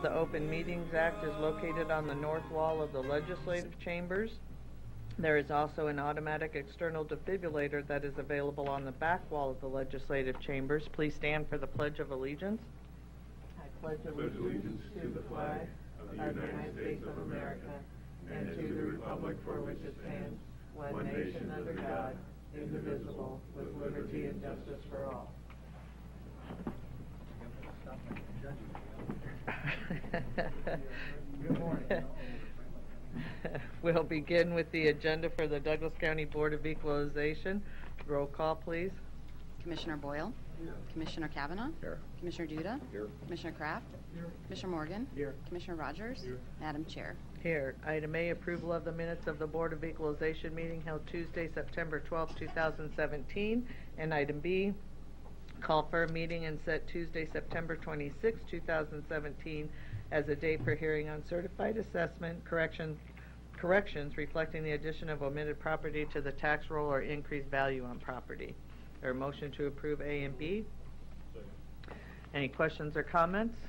The Open Meetings Act is located on the north wall of the legislative chambers. There is also an automatic external defibrillator that is available on the back wall of the legislative chambers. Please stand for the Pledge of Allegiance. I pledge allegiance to the flag of the United States of America and to the republic for which it stands, one nation under God, indivisible, with liberty and justice for all. Good morning. We'll begin with the agenda for the Douglas County Board of Equalization. Roll call, please. Commissioner Boyle? Here. Commissioner Kavanaugh? Here. Commissioner Duda? Here. Commissioner Kraft? Here. Commissioner Morgan? Here. Commissioner Rogers? Here. Madam Chair. Here. Item A, approval of the minutes of the Board of Equalization meeting held Tuesday, September 12, 2017. And item B, call for a meeting and set Tuesday, September 26, 2017 as a date for hearing on certified assessment corrections reflecting the addition of omitted property to the tax roll or increased value on property. There a motion to approve A and B? Second. Any questions or comments?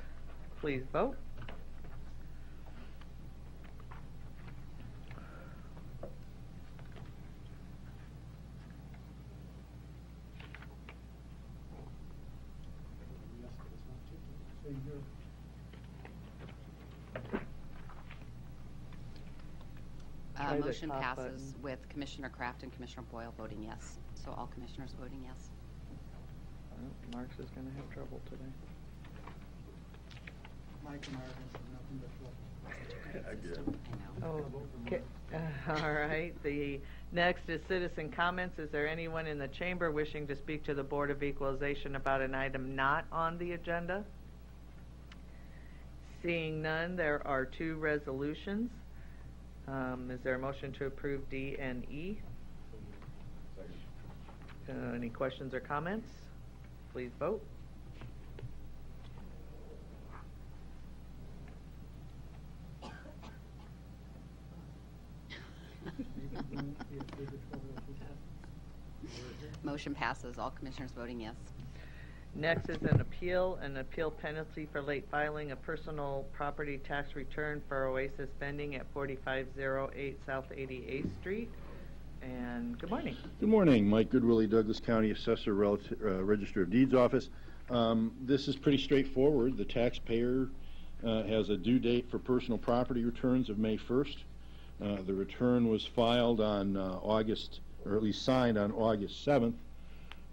Please vote. Try the Motion top passes button. with Commissioner Kraft and Commissioner Boyle voting yes. So all commissioners voting yes. Well, Marks is going to have trouble today. Mike and I are nothing but I did. I know. Okay. All right. The next is citizen comments. Is there anyone in the chamber wishing to speak to the Board of Equalization about an item not on the agenda? Seeing none, there are two resolutions. Is there a motion to approve D and E? Second. Any questions or comments? Please vote. Motion passes, all commissioners voting yes. Next is an appeal penalty for late filing a personal property tax return for Oasis Vending at 4508 South 88th Street. And good morning. Good morning. Mike Goodwillie, Douglas County Assessor, Register of Deeds Office. This is pretty straightforward. The taxpayer has a due date for personal property returns of May 1st. The return was filed on August, or at least signed on August 7th.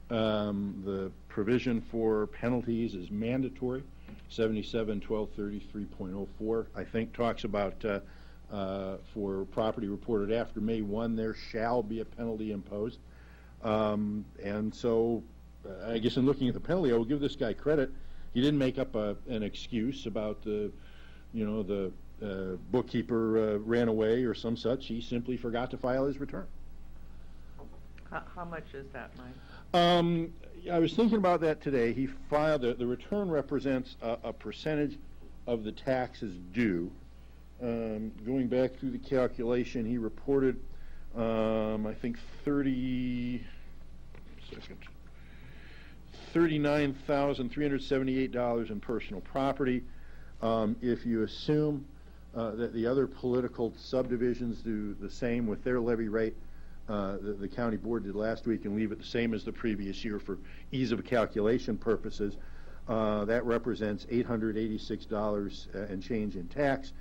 The provision for penalties is mandatory. 77-1233.04, I think, talks about for property reported after May 1, there shall be a penalty imposed. And so, I guess in looking at the penalty, I will give this guy credit. He didn't make up an excuse about the bookkeeper ran away or some such. He simply forgot to file his return. How much is that, Mike? I was thinking about that today. He filed the return represents a percentage of the taxes due. Going back through the calculation, he reported, I think, $39,378 in personal property. If you assume that the other political subdivisions do the same with their levy rate, the county board did last week, and leave it the same as the previous year for ease of calculation purposes, that represents $886 and change in tax.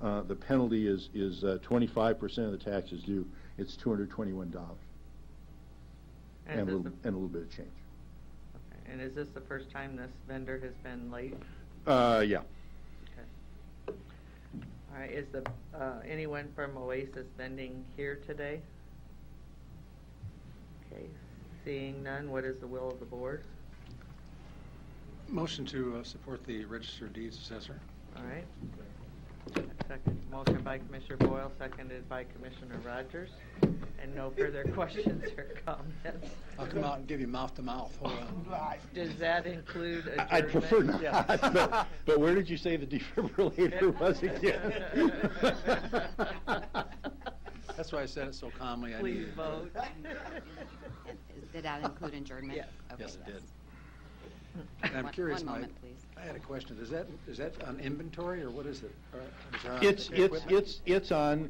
The penalty is 25% of the taxes due. It's $221 and a little bit of change. Okay. And is this the first time this vendor has been late? Yeah. Okay. All right. Is anyone from Oasis Vending here today? Okay. Seeing none, what is the will of the board? Motion to support the Register of Deeds assessor. All right. Second. Motion by Commissioner Boyle, seconded by Commissioner Rogers. And no further questions or comments. I'll come out and give you mouth to mouth. Hold on. Does that include adjournment? I'd prefer not. Yeah. But where did you say the defibrillator was again? That's why I said it so calmly. Please vote. And did that include adjournment? Yes. Okay, Yes, it did. And I'm curious, One Mike. moment, please. I had a question. Is that on inventory, or what is it? Or is it on equipment?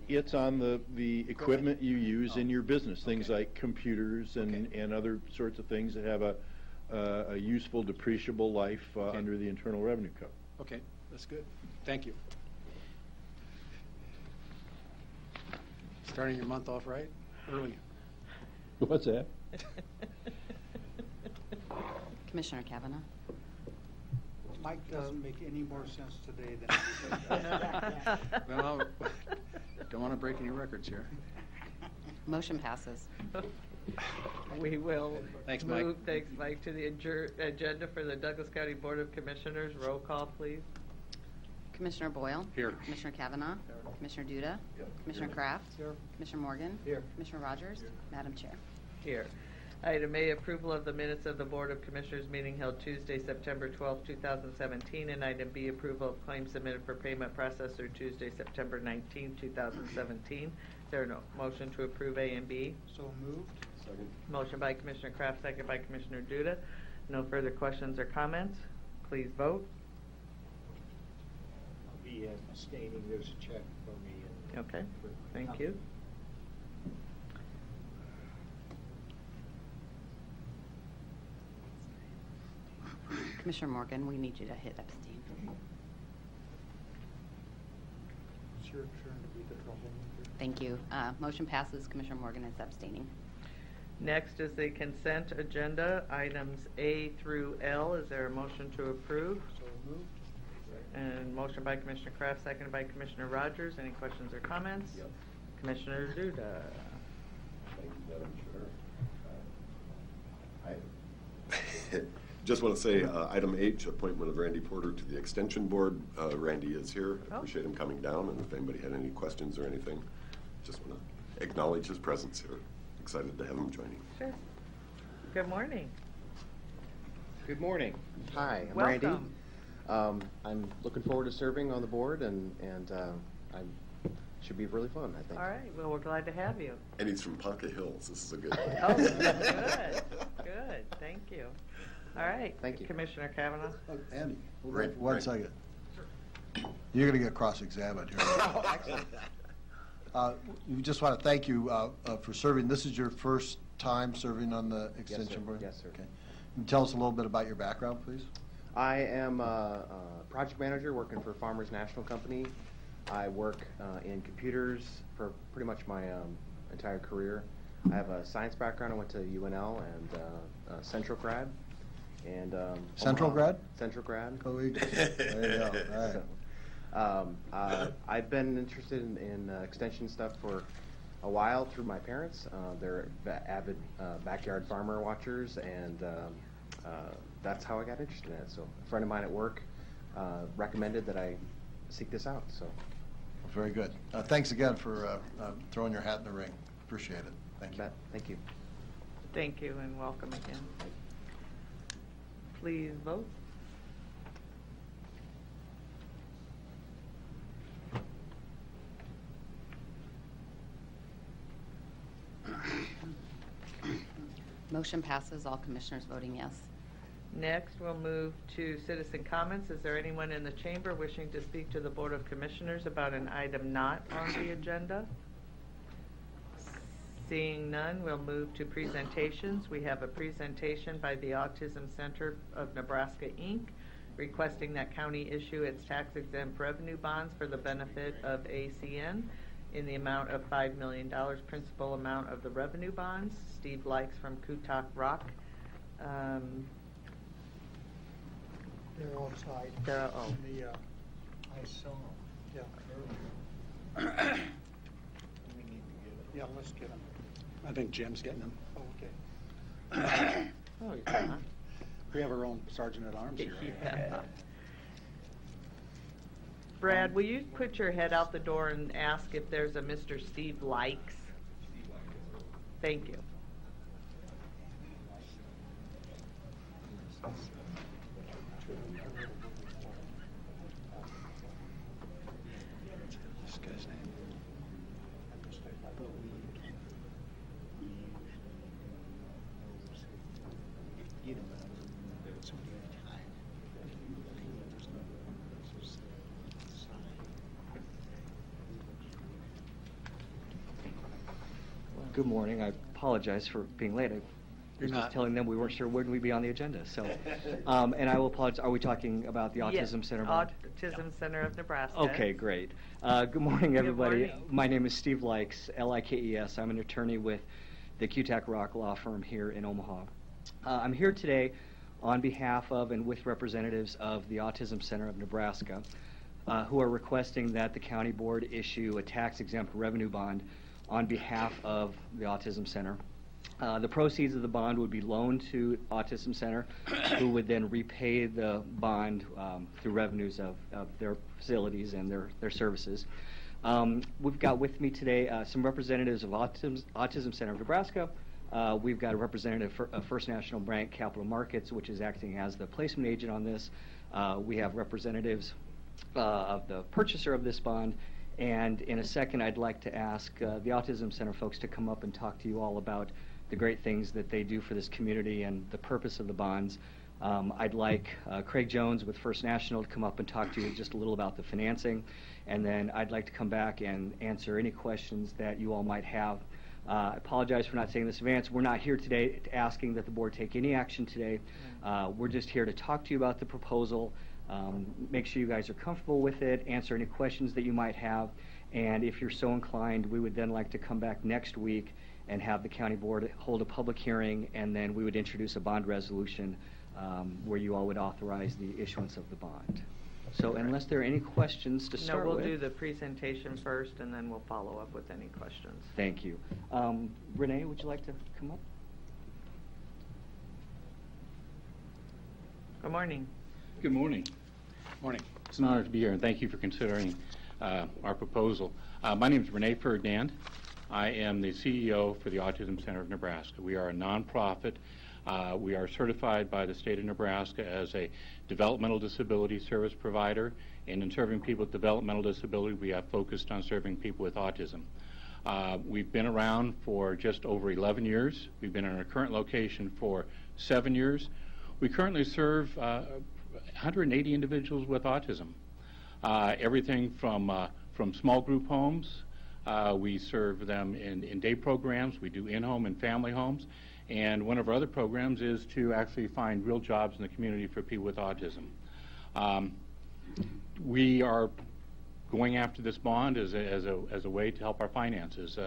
It's on the equipment you use in your business, things like computers and other sorts of things that have a useful depreciable life under the Internal Revenue Code. Okay, that's good. Thank you. Starting your month off right, early. What's that? Commissioner Kavanaugh. Mike doesn't make any more sense today than Well, don't want to break any records here. Motion passes. We will Thanks, Mike. move, thanks, Mike, to the agenda for the Douglas County Board of Commissioners. Roll call, please. Commissioner Boyle? Here. Commissioner Kavanaugh? Commissioner Duda? Commissioner Kraft? Commissioner Morgan? Here. Commissioner Rogers? Madam Chair. Here. Item A, approval of the minutes of the Board of Commissioners meeting held Tuesday, September 12, 2017, and item B, approval of claims submitted for payment processed through Tuesday, September 19, 2017. Is there a motion to approve A and B? so moved. Second. Motion by Commissioner Kraft, second by Commissioner Duda. No further questions or comments. Please vote. I'll be abstaining. There's a check for me. Okay, thank you. Commissioner Morgan, we need you to hit abstain. It's your turn to be the troublemaker. Thank you. Motion passes. Commissioner Morgan is abstaining. Next is the consent agenda, items A through L. Is there a motion to approve? So moved. And motion by Commissioner Kraft, seconded by Commissioner Rogers. Any questions or comments? Yep. Commissioner Duda. Thank you, Madam Chair. I just want to say, item H, appointment of Randy Porter to the Extension Board. Randy is here. I Oh. appreciate him coming down, and if anybody had any questions or anything, just want to acknowledge his presence here. Excited to have him joining. Sure. Good morning. Good morning. Hi, I'm Randy. Welcome. I'm looking forward to serving on the board, and I should be really fun, I think. All right, well, we're glad to have you. And he's from Ponca Hills. This is a good thing. Oh, good, good, thank you. All right. Thank you. Commissioner Kavanaugh. Andy, hold Right, on one right. second. You're going to get cross-examined here. Excellent. We just want to thank you for serving. This is your first time serving on the Extension Board? Yes, sir. Okay. Can you tell us a little bit about your background, please? I am a project manager working for Farmers National Company. I work in computers for pretty much my entire career. I have a science background. I went to UNL and Central Grad. And Central Omaha. Grad? Central Grad. Go Eagles. There you go. All right. I've been interested in extension stuff for a while through my parents. They're avid backyard farmer watchers, and that's how I got interested in it. So a friend of mine at work recommended that I seek this out. So Very good. Thanks again for throwing your hat in the ring. Appreciate it. Thank you. Thank you. Thank you and welcome again. Please vote. Motion passes. All commissioners voting yes. Next, we'll move to citizen comments. Is there anyone in the chamber wishing to speak to the Board of Commissioners about an item not on the agenda? Seeing none, we'll move to presentations. We have a presentation by the Autism Center of Nebraska, Inc., requesting that county issue its tax-exempt revenue bonds for the benefit of ACN in the amount of $5 million, principal amount of the revenue bonds. Steve Likes from Kutak Rock. They're outside. Oh. In the, I saw them. Yeah. We need to get them. Yeah, let's get them. I think Jim's getting them. Okay. Oh, you're not. We have our own sergeant at arms here. Yeah. Brad, will you put your head out the door and ask if there's a Mr. Steve Likes? Thank you. This guy's name. You know, somebody Good morning. I apologize for being late. I was just telling them we weren't sure when we'd be on the agenda. So, and I will apologize. Are we talking about the Autism Center? Autism Center of Nebraska. Okay, great. Good morning, everybody. Good morning. My name is Steve Likes, Likes. I'm an attorney with the Cutak Rock Law Firm here in Omaha. I'm here today on behalf of and with representatives of the Autism Center of Nebraska, who are requesting that the county board issue a tax-exempt revenue bond on behalf of the Autism Center. The proceeds of the bond would be loaned to Autism Center, who would then repay the bond through revenues of their facilities and their services. We've got with me today some representatives of Autism Center of Nebraska. We've got a representative of First National Bank Capital Markets, which is acting as the placement agent on this. We have representatives of the purchaser of this bond. And in a second, I'd like to ask the Autism Center folks to come up and talk to you all about the great things that they do for this community and the purpose of the bonds. I'd like Craig Jones with First National to come up and talk to you just a little about the financing. And then I'd like to come back and answer any questions that you all might have. I apologize for not saying this in advance. We're not here today asking that the board take any action today. We're just here to talk to you about the proposal. Make sure you guys are comfortable with it, answer any questions that you might have, and if you're so inclined, we would then like to come back next week and have the county board hold a public hearing, and then we would introduce a bond resolution where you all would authorize the issuance of the bond. So unless there are any questions to start with. No, we'll do the presentation first, and then we'll follow up with any questions. Thank you. Renee, would you like to come up? Good morning. Good morning. Morning. It's an honor to be here, and thank you for considering our proposal. My name is Renee Ferdinand. I am the CEO for the Autism Center of Nebraska. We are a nonprofit. We are certified by the state of Nebraska as a developmental disability service provider, and in serving people with developmental disability, we have focused on serving people with autism. We've been around for just over 11 years. We've been in our current location for 7 years. We currently serve 180 individuals with autism. Everything from small group homes. We serve them in day programs. We do in-home and family homes. And one of our other programs is to actually find real jobs in the community for people with autism. We are going after this bond as a way to help our finances.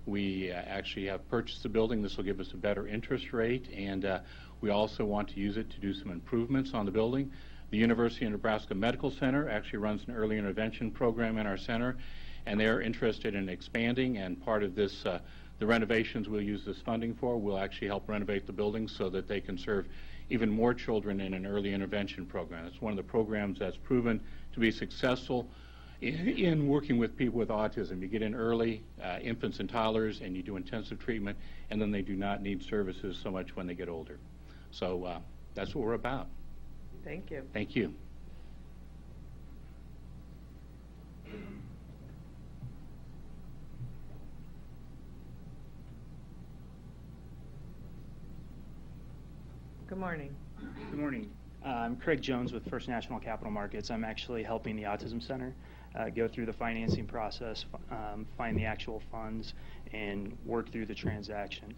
We actually have purchased the building. This will give us a better interest rate, and we also want to use it to do some improvements on the building. The University of Nebraska Medical Center actually runs an early intervention program in our center, and they're interested in expanding, and part of this, the renovations we'll use this funding for will actually help renovate the building so that they can serve even more children in an early intervention program. It's one of the programs that's proven to be successful in working with people with autism. You get in early, infants and toddlers, and you do intensive treatment, and then they do not need services so much when they get older. So that's what we're about. Thank you. Thank you. Good morning. Good morning. I'm Craig Jones with First National Capital Markets. I'm actually helping the Autism Center go through the financing process, find the actual funds, and work through the transaction.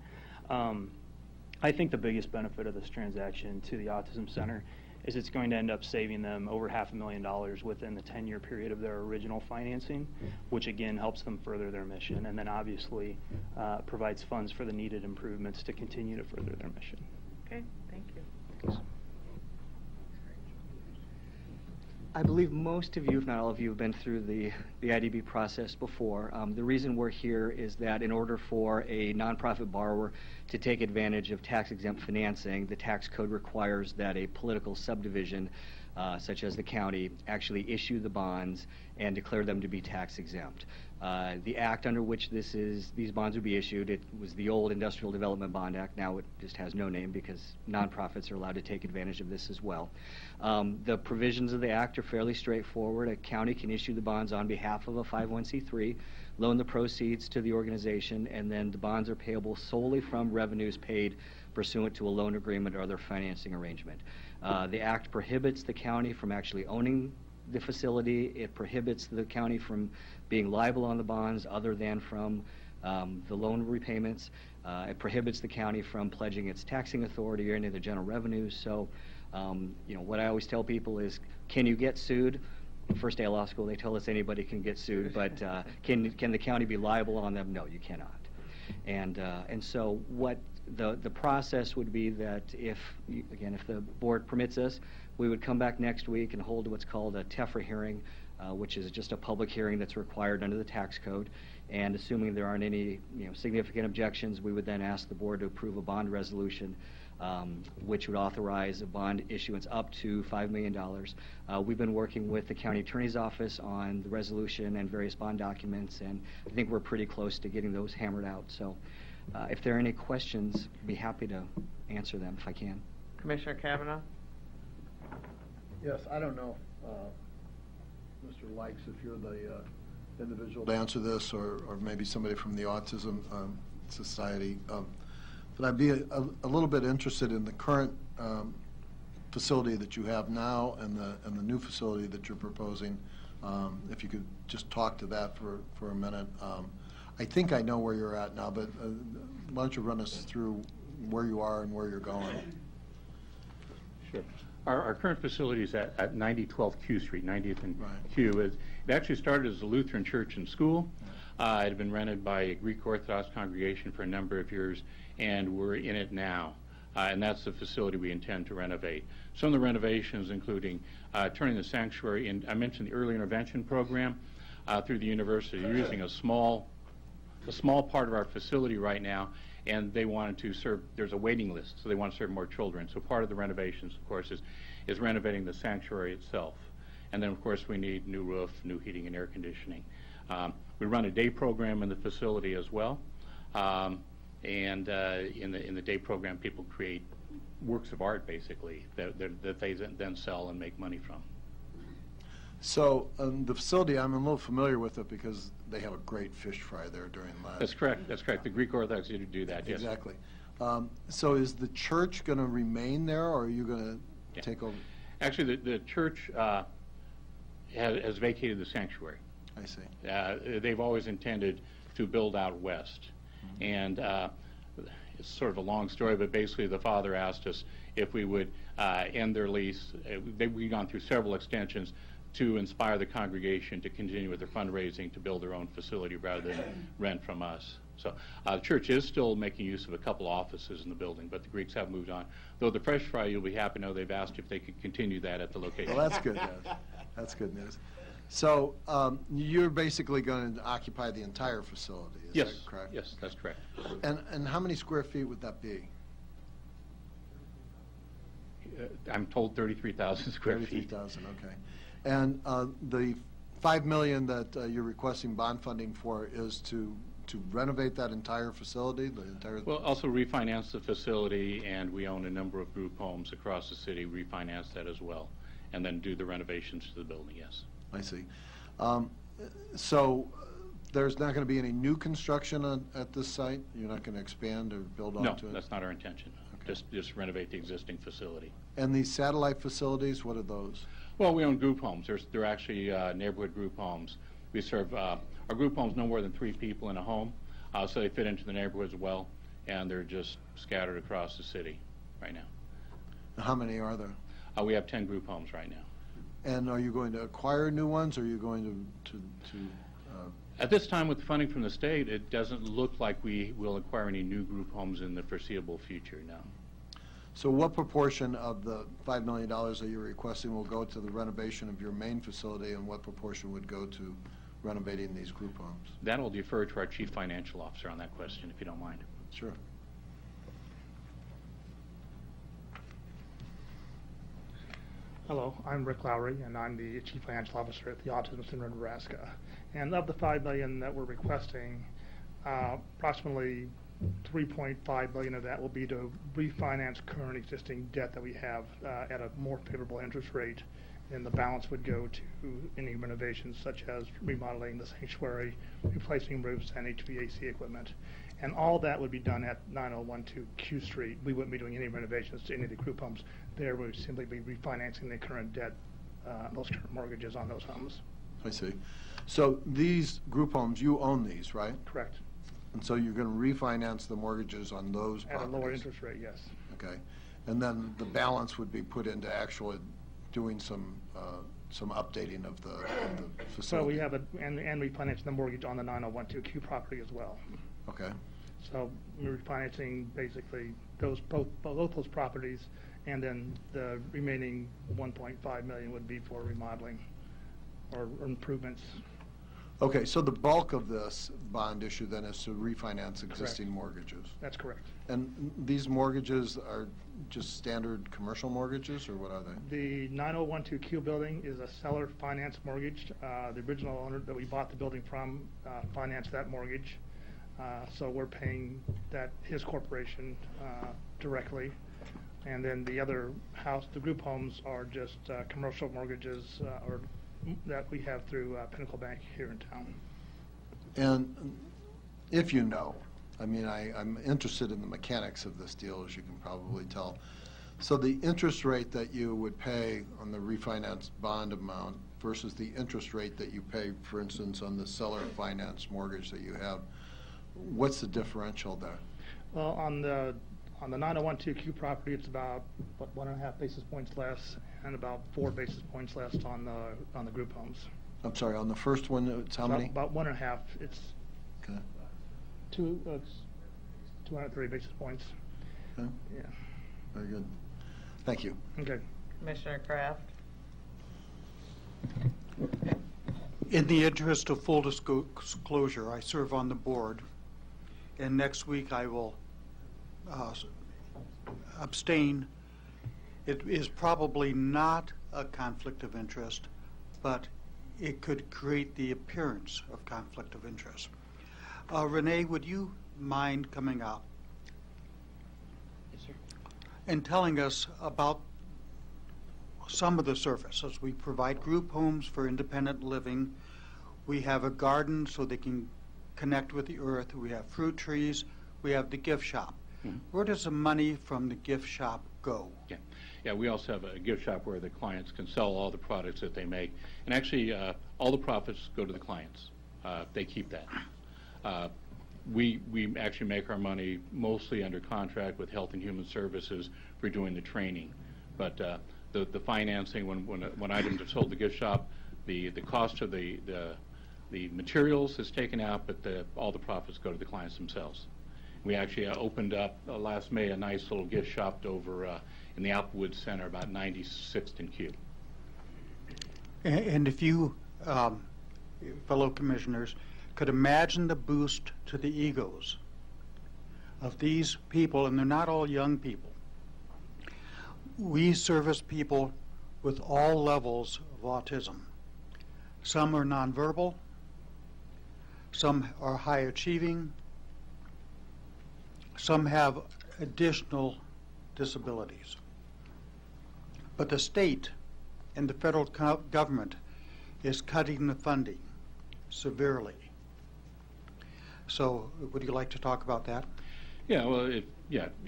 I think the biggest benefit of this transaction to the Autism Center is it's going to end up saving them over $500,000 within the 10-year period of their original financing, which again helps them further their mission, and then obviously provides funds for the needed improvements to continue to further their mission. Okay, thank you. Thanks. I believe most of you, if not all of you, have been through the IDB process before. The reason we're here is that in order for a nonprofit borrower to take advantage of tax-exempt financing, the tax code requires that a political subdivision, such as the county, actually issue the bonds and declare them to be tax-exempt. The act under which these bonds would be issued, it was the old Industrial Development Bond Act. Now it just has no name because nonprofits are allowed to take advantage of this as well. The provisions of the act are fairly straightforward. A county can issue the bonds on behalf of a 501c3, loan the proceeds to the organization, and then the bonds are payable solely from revenues paid pursuant to a loan agreement or other financing arrangement. The act prohibits the county from actually owning the facility. It prohibits the county from being liable on the bonds other than from the loan repayments. It prohibits the county from pledging its taxing authority or any of the general revenues. So, what I always tell people is, can you get sued? First day of law school, they tell us anybody can get sued, but can the county be liable on them? No, you cannot. And so what the process would be that if the board permits us, we would come back next week and hold what's called a TEFRA hearing, which is just a public hearing that's required under the tax code. And assuming there aren't any significant objections, we would then ask the board to approve a bond resolution, which would authorize a bond issuance up to $5 million. We've been working with the county attorney's office on the resolution and various bond documents, and I think we're pretty close to getting those hammered out. So if there are any questions, I'd be happy to answer them if I can. Commissioner Kavanaugh? Yes, I don't know, Mr. Likes, if you're the individual to answer this, or maybe somebody from the Autism Society. But I'd be a little bit interested in the current facility that you have now and the new facility that you're proposing. If you could just talk to that for a minute. I think I know where you're at now, but why don't you run us through where you are and where you're going? Sure. Our current facility is at 9012 Q Street, 90th and Q. It actually started as a Lutheran church and school. It had been rented by a Greek Orthodox congregation for a number of years, and we're in it now. And that's the facility we intend to renovate. Some of the renovations including turning the sanctuary in. I mentioned the early intervention program through the university. You're using a small part of our facility right now, and they wanted to serve, there's a waiting list, so they want to serve more children. So part of the renovations, of course, is renovating the sanctuary itself. And then, of course, we need new roof, new heating and air conditioning. We run a day program in the facility as well. And in the day program, people create works of art, basically, that they then sell and make money from. So the facility, I'm a little familiar with it because they have a great fish fry there during Lent. That's correct. That's correct. The Greek Orthodox do that. Yes. Exactly. So is the church going to remain there, or are you going to take over? Actually, the church has vacated the sanctuary. I see. They've always intended to build out west, and it's sort of a long story, but basically the father asked us if we would end their lease. We've gone through several extensions to inspire the congregation to continue with their fundraising to build their own facility rather than rent from us. So the church is still making use of a couple offices in the building, but the Greeks have moved on. Though the fresh fry, you'll be happy to know they've asked if they could continue that at the location. Well, that's good news. That's good news. So you're basically going to occupy the entire facility, is that correct? Yes, that's correct. And how many square feet would that be? I'm told 33,000 square feet. 33,000, okay. And the $5 million that you're requesting bond funding for is to renovate that entire facility, the entire. Well, also refinance the facility, and we own a number of group homes across the city. Refinance that as well, and then do the renovations to the building. Yes. I see. So there's not going to be any new construction at this site? You're not going to expand or build onto it? No, that's not our intention. Okay. Just renovate the existing facility. And these satellite facilities, what are those? Well, we own group homes. They're actually neighborhood group homes. We serve our group homes no more than 3 people in a home, so they fit into the neighborhoods well, and they're just scattered across the city right now. How many are there? We have 10 group homes right now. And are you going to acquire new ones, or are you going to At this time, with the funding from the state, it doesn't look like we will acquire any new group homes in the foreseeable future, no. So what proportion of the $5 million that you're requesting will go to the renovation of your main facility, and what proportion would go to renovating these group homes? That will defer to our chief financial officer on that question, if you don't mind. Sure. Hello, I'm Rick Lowry, and I'm the Chief Financial Officer at the Autism Center of Nebraska. And of the $5 million that we're requesting, approximately $3.5 billion of that will be to refinance current existing debt that we have at a more favorable interest rate, and the balance would go to any renovations such as remodeling the sanctuary, replacing roofs, and HVAC equipment. And all that would be done at 9012 Q Street. We wouldn't be doing any renovations to any of the group homes. There we would simply be refinancing the current debt, those current mortgages on those homes. I see. So these group homes, you own these, right? Correct. And so you're going to refinance the mortgages on those At a properties? lower interest rate, yes. Okay. And then the balance would be put into actually doing some updating of the facility? So we have and refinancing the mortgage on the 9012Q property as well. Okay. So we're refinancing basically both those properties, and then the remaining 1.5 million would be for remodeling or improvements. Okay, so the bulk of this bond issue then is to refinance existing Correct. mortgages? That's correct. And these mortgages are just standard commercial mortgages, or what are they? The 9012Q building is a seller finance mortgage. The original owner that we bought the building from financed that mortgage. So we're paying his corporation directly. And then the other house, the group homes, are just commercial mortgages that we have through Pinnacle Bank here in town. And if you know, I mean, I'm interested in the mechanics of this deal, as you can probably tell. So the interest rate that you would pay on the refinanced bond amount versus the interest rate that you pay, for instance, on the seller finance mortgage that you have, what's the differential there? Well, on the 9012Q property, it's about 1.5 basis points less, and about 4 basis points less on the group homes. I'm sorry, on the first one, it's how many? About 1.5. It's Okay. It's 203 basis points. Okay. Yeah. Very good. Thank you. Okay. Commissioner Kraft? In the interest of full disclosure, I serve on the board, and next week I will abstain. It is probably not a conflict of interest, but it could create the appearance of conflict of interest. Renee, would you mind coming up? Yes, sir. And telling us about some of the services. We provide group homes for independent living. We have a garden so they can connect with the earth. We have fruit trees. We have the gift shop. Mhm. Where does the money from the gift shop go? Yeah, we also have a gift shop where the clients can sell all the products that they make. And actually, all the profits go to the clients. They keep that. We actually make our money mostly under contract with Health and Human Services for doing the training. But the financing, when items are sold at the gift shop, the cost of the materials is taken out, but all the profits go to the clients themselves. We actually opened up last May a nice little gift shop over in the Applewood Center, about 96th and Q. And if you, fellow commissioners, could imagine the boost to the egos of these people, and they're not all young people. We service people with all levels of autism. Some are nonverbal, some are high achieving, some have additional disabilities. But the state and the federal government is cutting the funding severely. So would you like to talk about that? Yeah, well,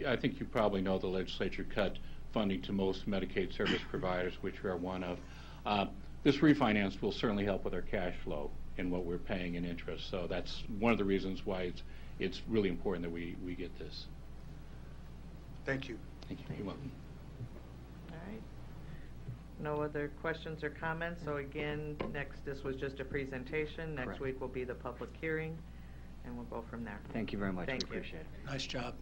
I think you probably know the legislature cut funding to most Medicaid service providers, which we are one of. This refinance will certainly help with our cash flow and what we're paying in interest. So that's one of the reasons why it's really important that we get this. Thank you. Thank you. You're welcome. All right. No other questions or comments? So again, this was just a presentation. Next Correct. week will be the public hearing, and we'll go from there. Thank you very much. Thank We you. appreciate it. Nice job.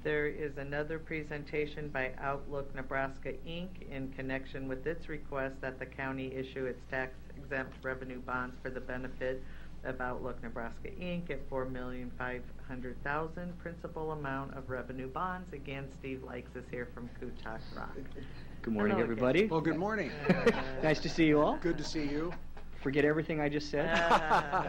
There is another presentation by Outlook Nebraska, Inc. in connection with its request that the county issue its tax-exempt revenue bonds for the benefit of Outlook Nebraska, Inc. at $4,500,000 principal amount of revenue bonds. Again, Steve Likes is here from Kutak Rock. Good morning, Hello everybody. again. Well, good morning. Nice to see you all. Good to see you. Forget everything I just said.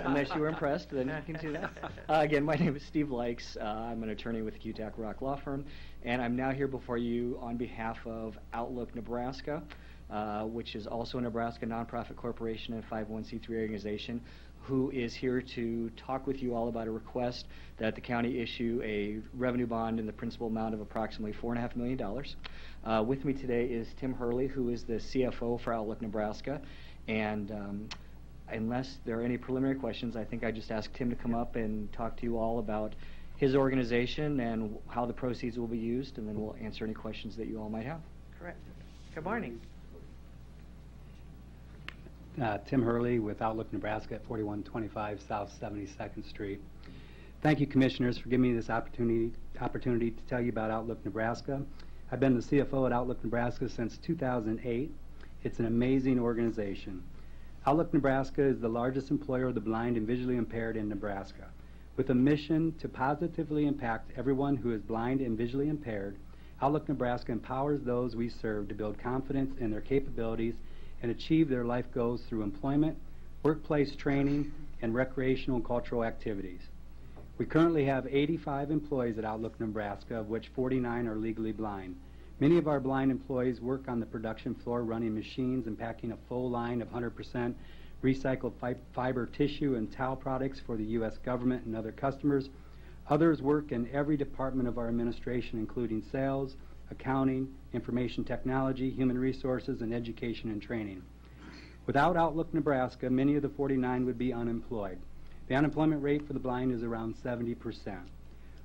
Unless you were impressed, then you can do that. Again, my name is Steve Likes. I'm an attorney with the Kutak Rock Law Firm, and I'm now here before you on behalf of Outlook Nebraska, which is also a Nebraska nonprofit corporation and 501c3 organization, who is here to talk with you all about a request that the county issue a revenue bond in the principal amount of approximately $4.5 million. With me today is Tim Hurley, who is the CFO for Outlook Nebraska, and unless there are any preliminary questions, I think I just asked Tim to come up and talk to you all about his organization and how the proceeds will be used, and then we'll answer any questions that you all might have. Correct. Good morning. Tim Hurley with Outlook Nebraska at 4125 South 72nd Street. Thank you, Commissioners, for giving me this opportunity to tell you about Outlook Nebraska. I've been the CFO at Outlook Nebraska since 2008. It's an amazing organization. Outlook Nebraska is the largest employer of the blind and visually impaired in Nebraska. With a mission to positively impact everyone who is blind and visually impaired, Outlook Nebraska empowers those we serve to build confidence in their capabilities and achieve their life goals through employment, workplace training, and recreational and cultural activities. We currently have 85 employees at Outlook Nebraska, of which 49 are legally blind. Many of our blind employees work on the production floor running machines and packing a full line of 100% recycled fiber tissue and towel products for the U.S. government and other customers. Others work in every department of our administration, including sales, accounting, information technology, human resources, and education and training. Without Outlook Nebraska, many of the 49 would be unemployed. The unemployment rate for the blind is around 70%.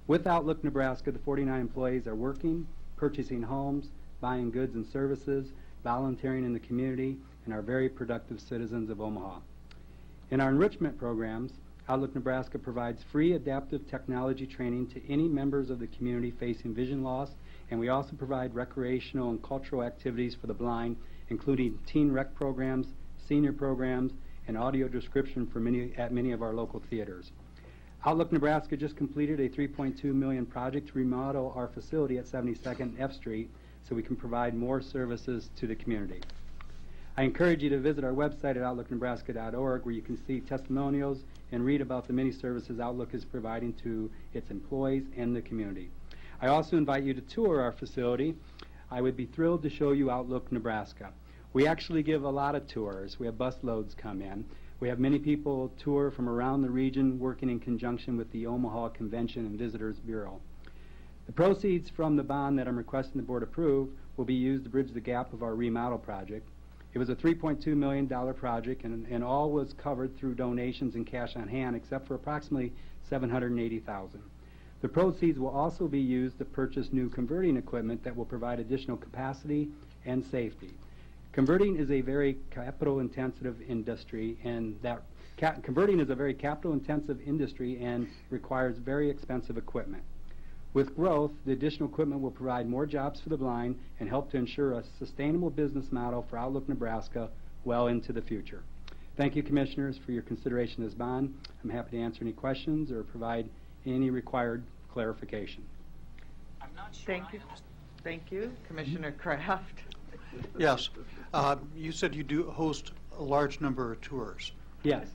With Outlook Nebraska, the 49 employees are working, purchasing homes, buying goods and services, volunteering in the community, and are very productive citizens of Omaha. In our enrichment programs, Outlook Nebraska provides free adaptive technology training to any members of the community facing vision loss, and we also provide recreational and cultural activities for the blind, including teen rec programs, senior programs, and audio description for at many of our local theaters. Outlook Nebraska just completed a $3.2 million project to remodel our facility at 72nd F Street so we can provide more services to the community. I encourage you to visit our website at outlooknebraska.org, where you can see testimonials and read about the many services Outlook is providing to its employees and the community. I also invite you to tour our facility. I would be thrilled to show you Outlook Nebraska. We actually give a lot of tours. We have bus loads come in. We have many people tour from around the region working in conjunction with the Omaha Convention and Visitors Bureau. The proceeds from the bond that I'm requesting the board approve will be used to bridge the gap of our remodel project. It was a $3.2 million project, and all was covered through donations and cash on hand, except for approximately $780,000. The proceeds will also be used to purchase new converting equipment that will provide additional capacity and safety. Converting is a very capital-intensive industry, and converting is a very capital-intensive industry and requires very expensive equipment. With growth, the additional equipment will provide more jobs for the blind and help to ensure a sustainable business model for Outlook Nebraska well into the future. Thank you, Commissioners, for your consideration of this bond. I'm happy to answer any questions or provide any required clarification. Thank you. Thank you. Commissioner Kraft. Yes. You said you do host a large number of tours. Yes.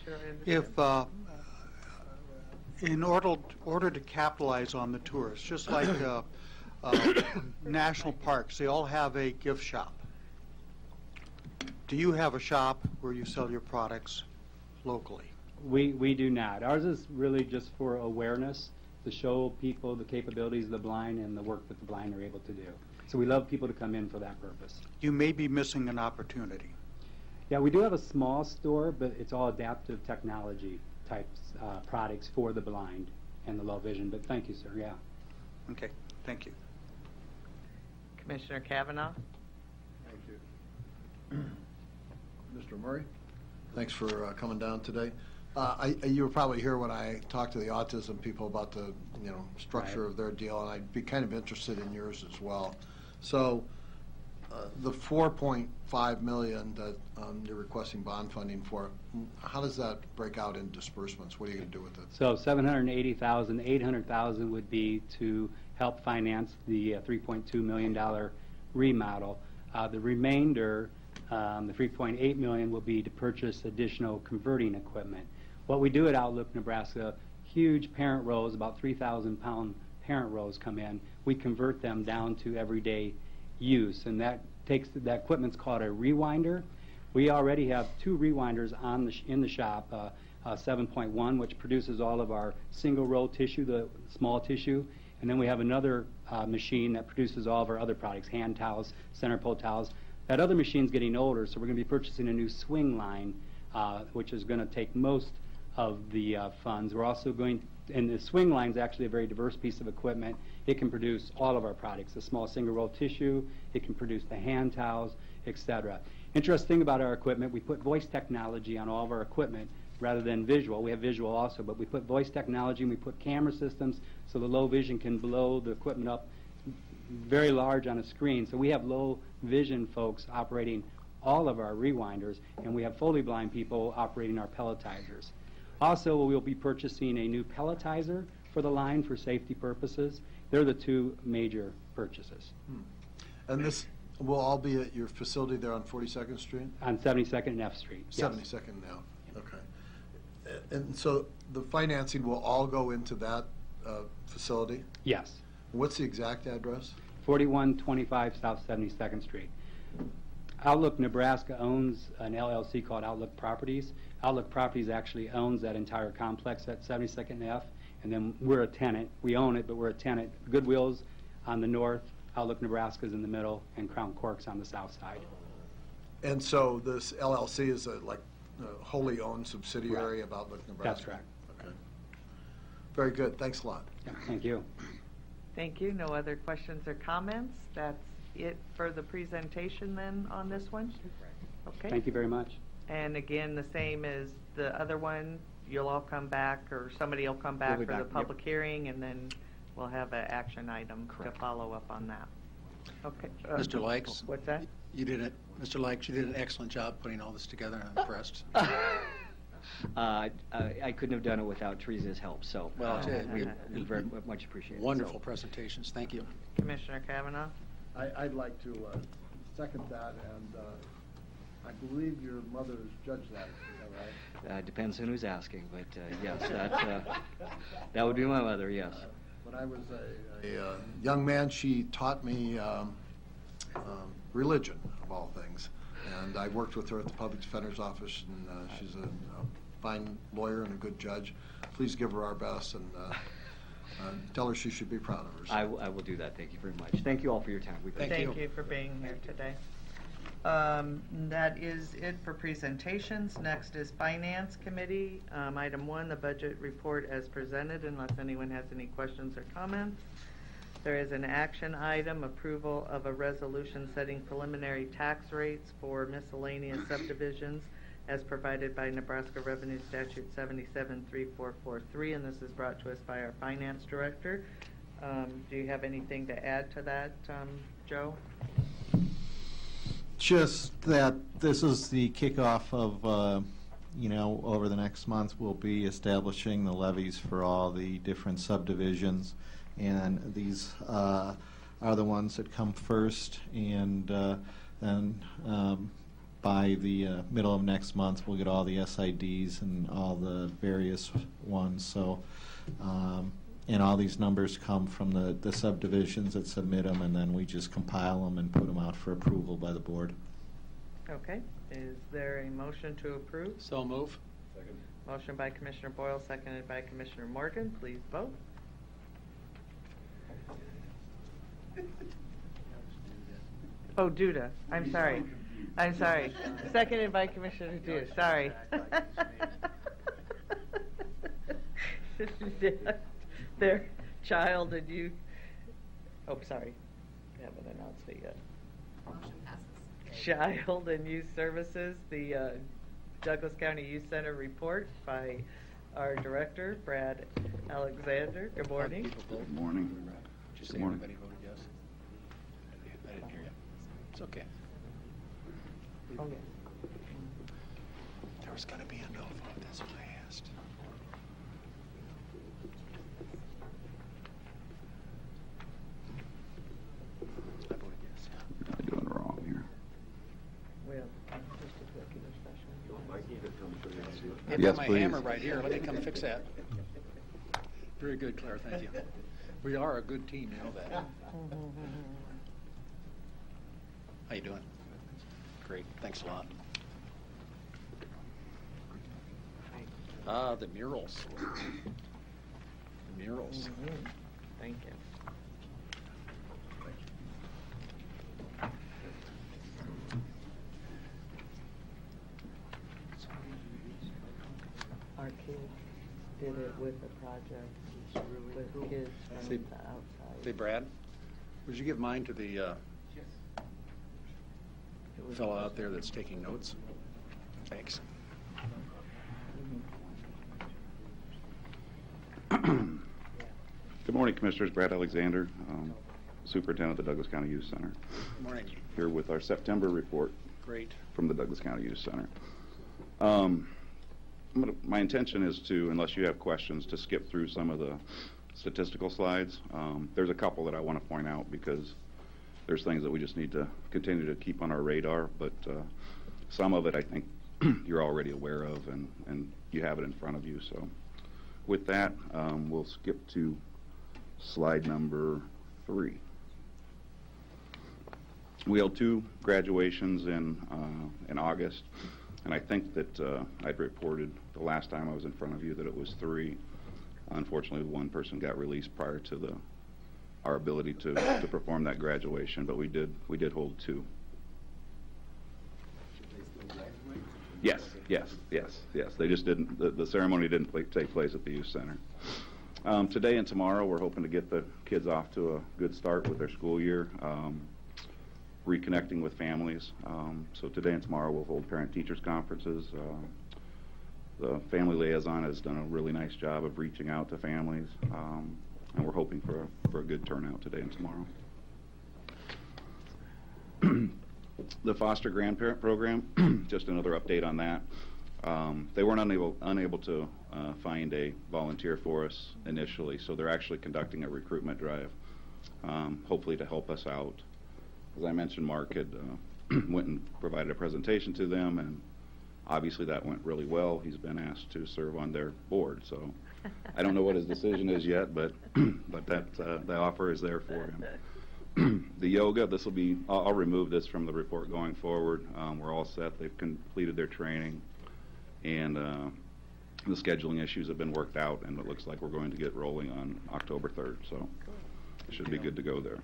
Sure, I understand. If, in order to capitalize on the tours, just like national parks, they all have a gift shop. Do you have a shop where you sell your products locally? We do not. Ours is really just for awareness, to show people the capabilities of the blind and the work that the blind are able to do. So we love people to come in for that purpose. You may be missing an opportunity. Yeah, we do have a small store, but it's all adaptive technology types products for the blind and the low vision. But thank you, sir. Yeah. Okay. Thank you. Commissioner Kavanaugh. Thank you. Mr. Murray, thanks for coming down today. You were probably here when I talked to the autism people about the structure of their deal, and I'd be kind of interested in yours as well. So the $4.5 million that you're requesting bond funding for, how does that break out in disbursements? What are you going to do with it? So $780,000, $800,000 would be to help finance the $3.2 million remodel. The remainder, the $3.8 million, will be to purchase additional converting equipment. What we do at Outlook Nebraska, huge parent rows, about 3,000-pound parent rows come in. We convert them down to everyday use, and that equipment's called a rewinder. We already have 2 rewinders in the shop, 7.1, which produces all of our single row tissue, the small tissue, and then we have another machine that produces all of our other products, hand towels, center pole towels. That other machine's getting older, so we're going to be purchasing a new swing line which is going to take most of the funds. We're also going, and the swing line is actually a very diverse piece of equipment. It can produce all of our products, the small single-roll tissue, it can produce the hand towels, etc. Interesting about our equipment, we put voice technology on all of our equipment rather than visual. We have visual also, but we put voice technology and we put camera systems so the low vision can blow the equipment up very large on a screen. So we have low vision folks operating all of our rewinders, and we have fully blind people operating our pelletizers. Also, we'll be purchasing a new pelletizer for the line for safety purposes. They're the two major purchases. And this will all be at your facility there on 42nd Street? On 72nd and F Street. Yes. 72nd now, okay. And so the financing will all go into that facility? Yes. What's the exact address? 4125 South 72nd Street. Outlook Nebraska owns an LLC called Outlook Properties. Outlook Properties actually owns that entire complex at 72nd F, and then we're a tenant. We own it, but we're a tenant. Goodwill's on the north, Outlook Nebraska's in the middle, and Crown Cork's on the south side. And so this LLC is a wholly owned subsidiary of Outlook Nebraska? That's correct. Okay. Very good. Thanks a lot. Yeah, thank you. Thank you. No other questions or comments? That's it for the presentation then on this one? Okay. Thank you very much. And again, the same as the other one, you'll all come back, or somebody will come back We'll for be the back, public hearing, and then we'll have an action item to Correct. follow up on that. Okay. Mr. Likes? What's that? Mr. Likes, you did an excellent job putting all this together. I'm impressed. I couldn't have done it without Teresa's help, so Well, we very much appreciate it. Wonderful So, presentations. Thank you. Commissioner Kavanaugh? I'd like to second that, and I believe your mother's judged that, is that right? depends on who's asking, but yes, that would be my mother, yes. When I was a young man, she taught me religion, of all things. And I worked with her at the Public Defender's Office, and she's a fine lawyer and a good judge. Please give her our best, and tell her she should be proud of herself. I will do that. Thank you very much. Thank you all for your time. We appreciate it. Thank you for being here today. That is it for presentations. Next is Finance Committee. Item 1, the budget report as presented, unless anyone has any questions or comments. There is an action item, approval of a resolution setting preliminary tax rates for miscellaneous subdivisions as provided by Nebraska Revenue Statute 773443, and this is brought to us by our Finance Director. Do you have anything to add to that, Joe? Just that this is the kickoff of, over the next month we'll be establishing the levies for all the different subdivisions, and these are the ones that come first, and then by the middle of next month we'll get all the SIDs and all the various ones. So and all these numbers come from the subdivisions that submit them, and then we just compile them and put them out for approval by the board. Okay. Is there a motion to approve? So move. Second. Motion by Commissioner Boyle, seconded by Commissioner Morgan. Please vote. Oh, Duda. I'm sorry. I'm sorry. Seconded by Commissioner Duda. Sorry. Their child and youth. Oh, sorry. I haven't announced it yet. Motion passes. Child and Youth Services, the Douglas County Youth Center report by our director, Brad Alexander. Good morning. Good morning. Did you say Good morning. everybody voted yes? I didn't hear you. It's okay. Oh, yeah. There was going to be a no vote. That's what I asked. I voted yes. You're not doing wrong here. We have just executive session. Mikey to come show you how to do it. I've Yes, got my please. hammer right here. Let me come fix that. Very good, Claire. Thank you. We are a good team, you know that. How you doing? Great. Thanks a lot. The murals. The murals. Thank you. our kids did it with a project with kids from Say- the outside. Say, Brad, would you give mine to the It was- fellow out there that's taking notes? Thanks. Good morning, Commissioners. Brad Alexander, Superintendent of the Douglas County Youth Center. Good morning. Here with our September report Great. from the Douglas County Youth Center. My intention is to, unless you have questions, to skip through some of the statistical slides. There's a couple that I want to point out because there's things that we just need to continue to keep on our radar, but some of it I think you're already aware of and you have it in front of you. So with that, we'll skip to slide number 3. We held 2 graduations in August, and I think that I'd reported the last time I was in front of you that it was 3. Unfortunately, one person got released prior to our ability to perform that graduation, but we did hold 2. Yes. They just didn't. The ceremony didn't take place at the youth center. Today and tomorrow, we're hoping to get the kids off to a good start with their school year, reconnecting with families. So today and tomorrow, we'll hold parent-teachers conferences. The family liaison has done a really nice job of reaching out to families, and we're hoping for a good turnout today and tomorrow. The foster grandparent program, just another update on that. They weren't unable to find a volunteer for us initially, so they're actually conducting a recruitment drive, hopefully to help us out. As I mentioned, Mark had went and provided a presentation to them, and obviously that went really well. He's been asked to serve on their board, so I don't know what his decision is yet, but that the offer is there for him. The yoga, this will be, I'll remove this from the report going forward. We're all set. They've completed their training, and the scheduling issues have been worked out, and it looks like we're going to get rolling on October 3rd, so it should be good to go there.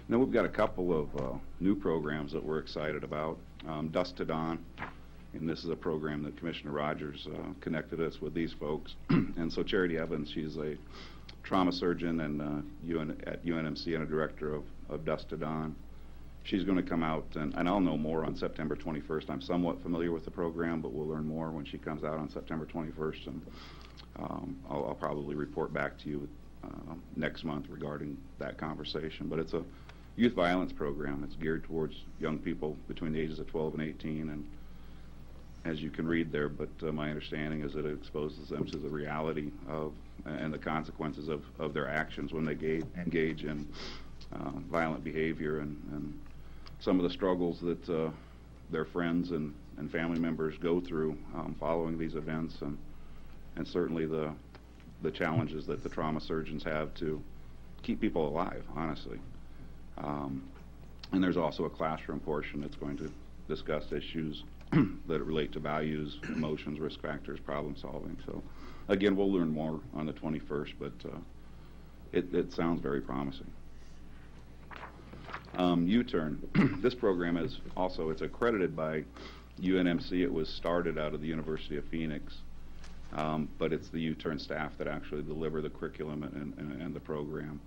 Now we've got a couple of new programs that we're excited about. Dusk to Dawn, and this is a program that Commissioner Rogers connected us with these folks. And so Charity Evans, she's a trauma surgeon and at UNMC and a director of Dusk to Dawn. She's going to come out, and I'll know more on September 21st. I'm somewhat familiar with the program, but we'll learn more when she comes out on September 21st, and I'll probably report back to you next month regarding that conversation. But it's a youth violence program. It's geared towards young people between the ages of 12 and 18, and as you can read there, but my understanding is that it exposes them to the reality of and the consequences of their actions when they engage in violent behavior, and some of the struggles that their friends and family members go through following these events, and certainly the challenges that the trauma surgeons have to keep people alive, honestly. And there's also a classroom portion that's going to discuss issues that relate to values, emotions, risk factors, problem solving. So again, we'll learn more on the 21st, but it sounds very promising. U-Turn. This program is also, it's accredited by UNMC. It was started out of the University of Phoenix, but it's the U-Turn staff that actually deliver the curriculum and the program.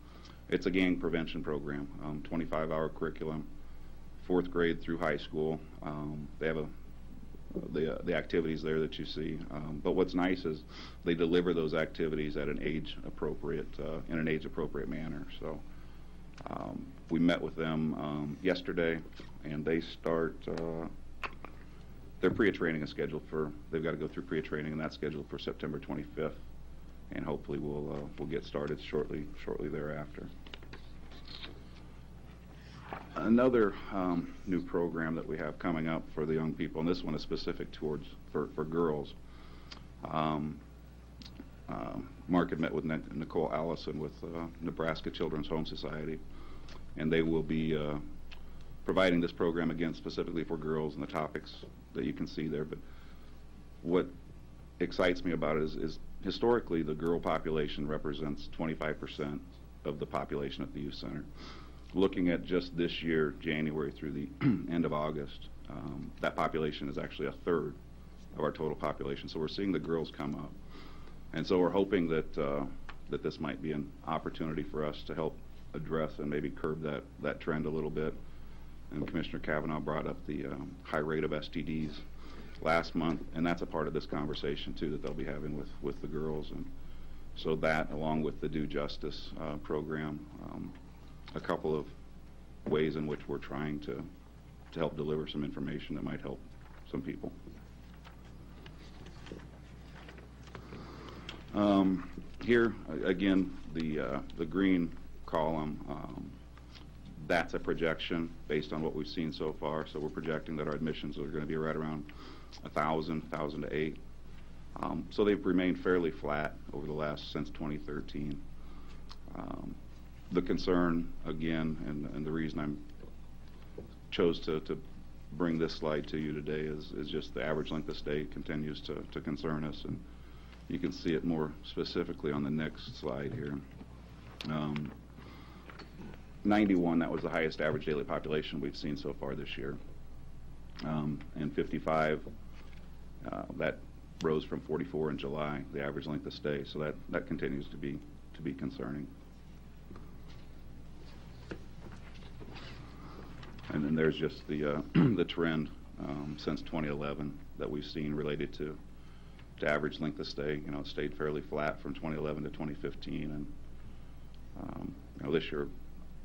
It's a gang prevention program, 25-hour curriculum, 4th grade through high school. They have the activities there that you see, but what's nice is they deliver those activities at an age-appropriate, in an age-appropriate manner. So we met with them yesterday, and they start, their PREA training is scheduled for, they've got to go through PREA training, and that's scheduled for September 25th, and hopefully we'll get started shortly thereafter. Another new program that we have coming up for the young people, and this one is specific towards for girls. Mark had met with Nicole Allison with Nebraska Children's Home Society, and they will be providing this program again specifically for girls and the topics that you can see there. But what excites me about it is historically the girl population represents 25% of the population at the youth center. Looking at just this year, January through the end of August, that population is actually a third of our total population. So we're seeing the girls come up. And so we're hoping that, that this might be an opportunity for us to help address and maybe curb that trend a little bit. And Commissioner Kavanaugh brought up the high rate of STDs last month, and that's a part of this conversation too that they'll be having with the girls. And so that, along with the Due Justice program, a couple of ways in which we're trying to help deliver some information that might help some people. Here again, the green column, that's a projection based on what we've seen so far. So we're projecting that our admissions are going to be right around 1,000 to 8. So they've remained fairly flat over the since 2013. The concern, again, and the reason I chose to bring this slide to you today is just the average length of stay continues to concern us, and you can see it more specifically on the next slide here. 91, that was the highest average daily population we've seen so far this year. And 55, that rose from 44 in July, the average length of stay. So that continues to be concerning. And then there's just the the trend since 2011 that we've seen related to average length of stay. You know, it stayed fairly flat from 2011 to 2015, and you know, this year,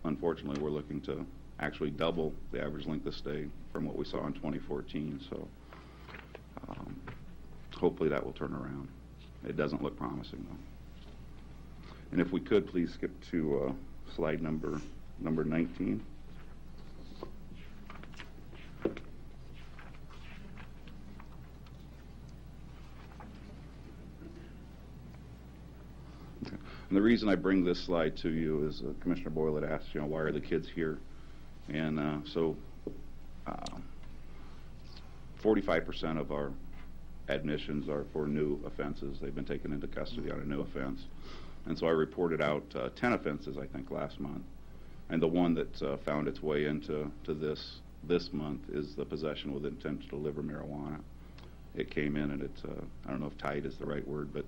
unfortunately, we're looking to actually double the average length of stay from what we saw in 2014. So hopefully that will turn around. It doesn't look promising though. And if we could please skip to slide number 19. And the reason I bring this slide to you is Commissioner Boyle had asked, you know, why are the kids here? And so 45% of our admissions are for new offenses. They've been taken into custody on a new offense. And so I reported out 10 offenses, I think, last month. And the one that found its way into this month is the possession with intent to deliver marijuana. It came in and it, I don't know if tied is the right word, but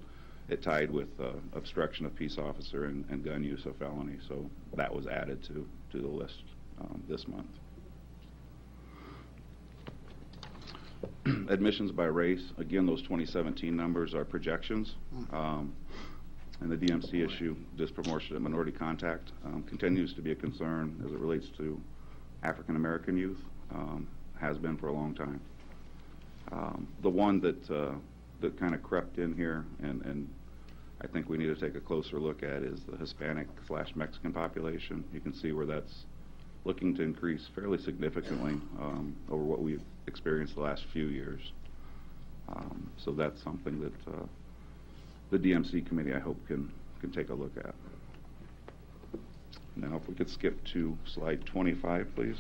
it tied with obstruction of peace officer and gun use of felony. So that was added to the list this month. Admissions by race, again, those 2017 numbers are projections. And the DMC issue, disproportionate minority contact, continues to be a concern as it relates to African American youth, has been for a long time. The one that kind of crept in here and I think we need to take a closer look at is the Hispanic/Mexican population. You can see where that's looking to increase fairly significantly over what we've experienced the last few years. So that's something that the DMC committee, I hope, can take a look at. Now, if we could skip to slide 25, please.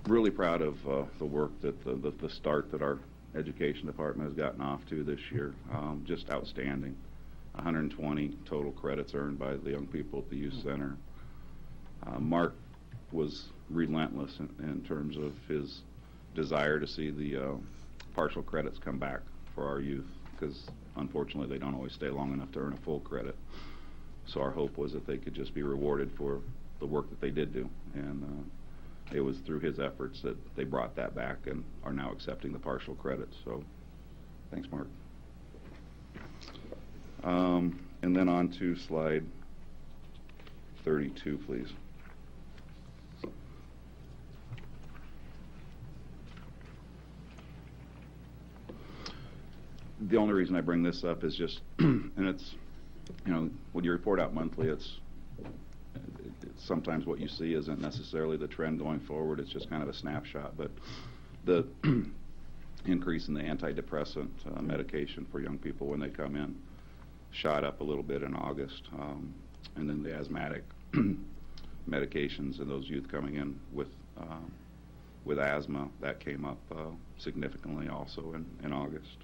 Really proud of the work that the start that our education department has gotten off to this year. Just outstanding. 120 total credits earned by the young people at the youth center. Mark was relentless in terms of his desire to see the partial credits come back for our youth, because unfortunately they don't always stay long enough to earn a full credit. So our hope was that they could just be rewarded for the work that they did do, and it was through his efforts that they brought that back and are now accepting the partial credits. So thanks, Mark. And then on to slide 32, please. The only reason I bring this up is just, and it's, you know, when you report out monthly, it's sometimes what you see isn't necessarily the trend going forward. It's just kind of a snapshot. But the increase in the antidepressant medication for young people when they come in shot up a little bit in August. And then the asthmatic medications and those youth coming in with asthma, that came up significantly also in August.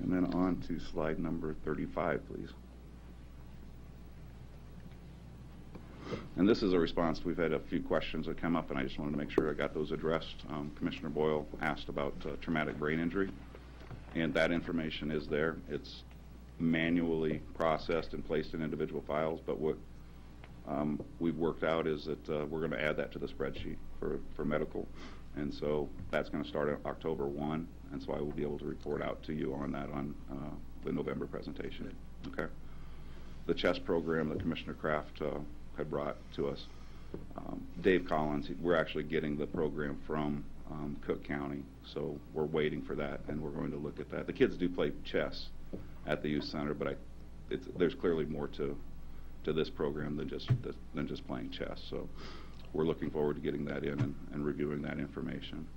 And then on to slide number 35, please. And this is a response. We've had a few questions that come up, and I just wanted to make sure I got those addressed. Commissioner Boyle asked about traumatic brain injury, and that information is there. It's manually processed and placed in individual files, but what we've worked out is that we're going to add that to the spreadsheet for medical, and so that's going to start on October 1, and so I will be able to report out to you on that on the November presentation. Okay. The chess program that Commissioner Kraft had brought to us, Dave Collins, we're actually getting the program from Cook County, so we're waiting for that, and we're going to look at that. The kids do play chess at the youth center, but there's clearly more to this program than just playing chess. So we're looking forward to getting that in and reviewing that information.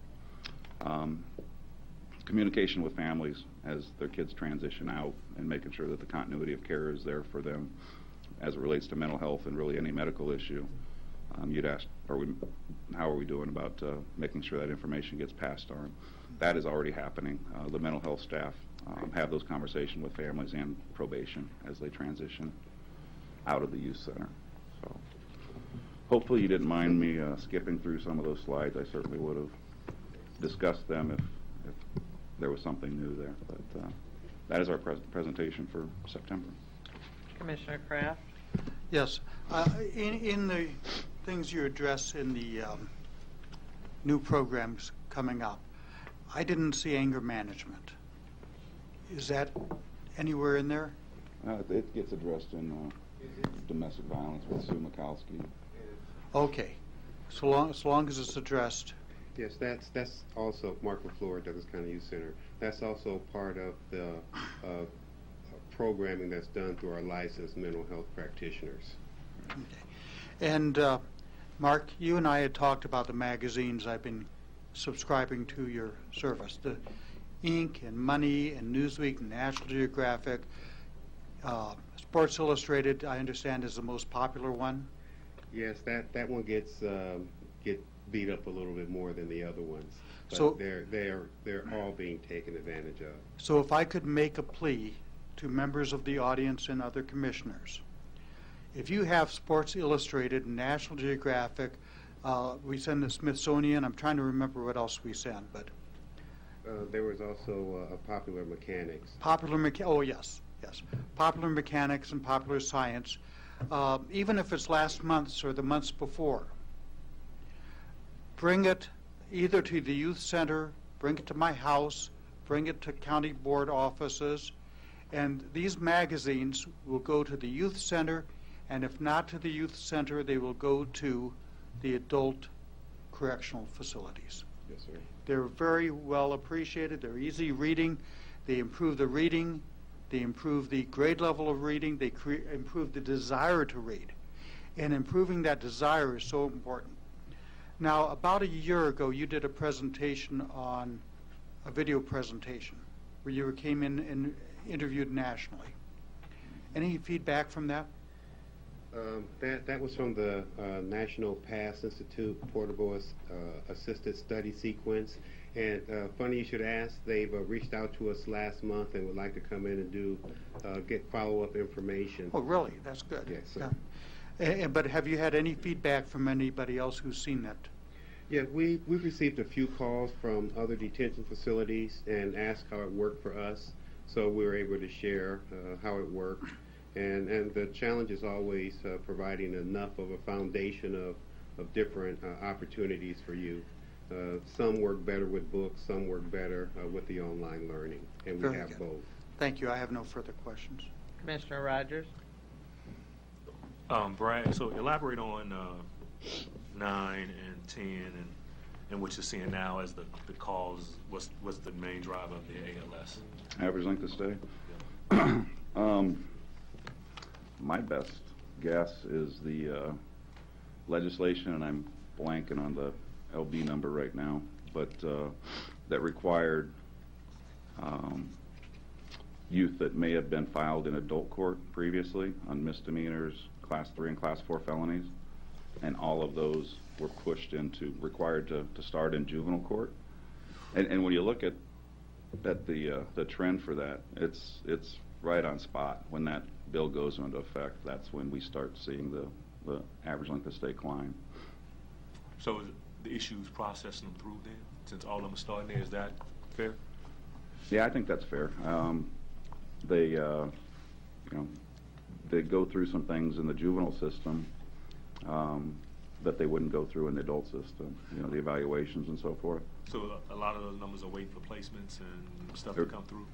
Communication with families as their kids transition out and making sure that the continuity of care is there for them as it relates to mental health and really any medical issue. You'd asked, how are we doing about making sure that information gets passed on? That is already happening. The mental health staff have those conversations with families and probation as they transition out of the youth center. So hopefully you didn't mind me skipping through some of those slides. I certainly would have discussed them if there was something new there. But that is our presentation for September. Commissioner Kraft? Yes. In the things you address in the new programs coming up, I didn't see anger management. Is that anywhere in there? It gets addressed in domestic violence with Sue Mikowski. Okay. So long as it's addressed. Yes, that's also Mark LaFleur, Douglas County Youth Center. That's also part of the programming that's done through our licensed mental health practitioners. Okay. And Mark, you and I had talked about the magazines I've been subscribing to your service. The Inc. and Money and Newsweek and National Geographic. Sports Illustrated, I understand, is the most popular one. Yes, that one gets beat up a little bit more than the other ones. But So they're all being taken advantage of. So if I could make a plea to members of the audience and other commissioners, if you have Sports Illustrated and National Geographic, we send the Smithsonian. I'm trying to remember what else we send, but there was also a Popular Mechanics. Oh yes. Popular Mechanics and Popular Science, even if it's last month's or the months before. Bring it either to the youth center, bring it to my house, bring it to county board offices, and these magazines will go to the youth center, and if not to the youth center, they will go to the adult correctional facilities. Yes, sir. They're very well appreciated. They're easy reading. They improve the reading. They improve the grade level of reading. They improve the desire to read. And improving that desire is so important. Now, about a year ago, you did a presentation on a video presentation where you came in and interviewed nationally. Any feedback from that? That was from the National Pass Institute Portable Assisted Study Sequence. And funny you should ask, they've reached out to us last month and would like to come in and get follow-up information. Oh, really? That's good. Yes, sir. Yeah. But have you had any feedback from anybody else who's seen that? Yeah, we've received a few calls from other detention facilities and asked how it worked for us. So we were able to share how it worked. And the challenge is always providing enough of a foundation of different opportunities for you. Some work better with books, some work better with the online learning, and we have both. Thank you. I have no further questions. Commissioner Rogers? Brad, so elaborate on 9 and 10 and what you're seeing now as the cause. What's the main driver of the ALS? Average length of stay? My best guess is the legislation, and I'm blanking on the LB number right now, but that required youth that may have been filed in adult court previously on misdemeanors, class 3 and class 4 felonies, and all of those were pushed into, required to start in juvenile court. And when you look at the trend for that, it's right on spot. When that bill goes into effect, that's when we start seeing the average length of stay climb. So is the issues processing them through then, since all of them are starting there, is that fair? Yeah, I think that's fair. They, you know, they go through some things in the juvenile system that they wouldn't go through in the adult system, you know, the evaluations and so forth. So a lot of those numbers are waiting for placements and stuff to come through?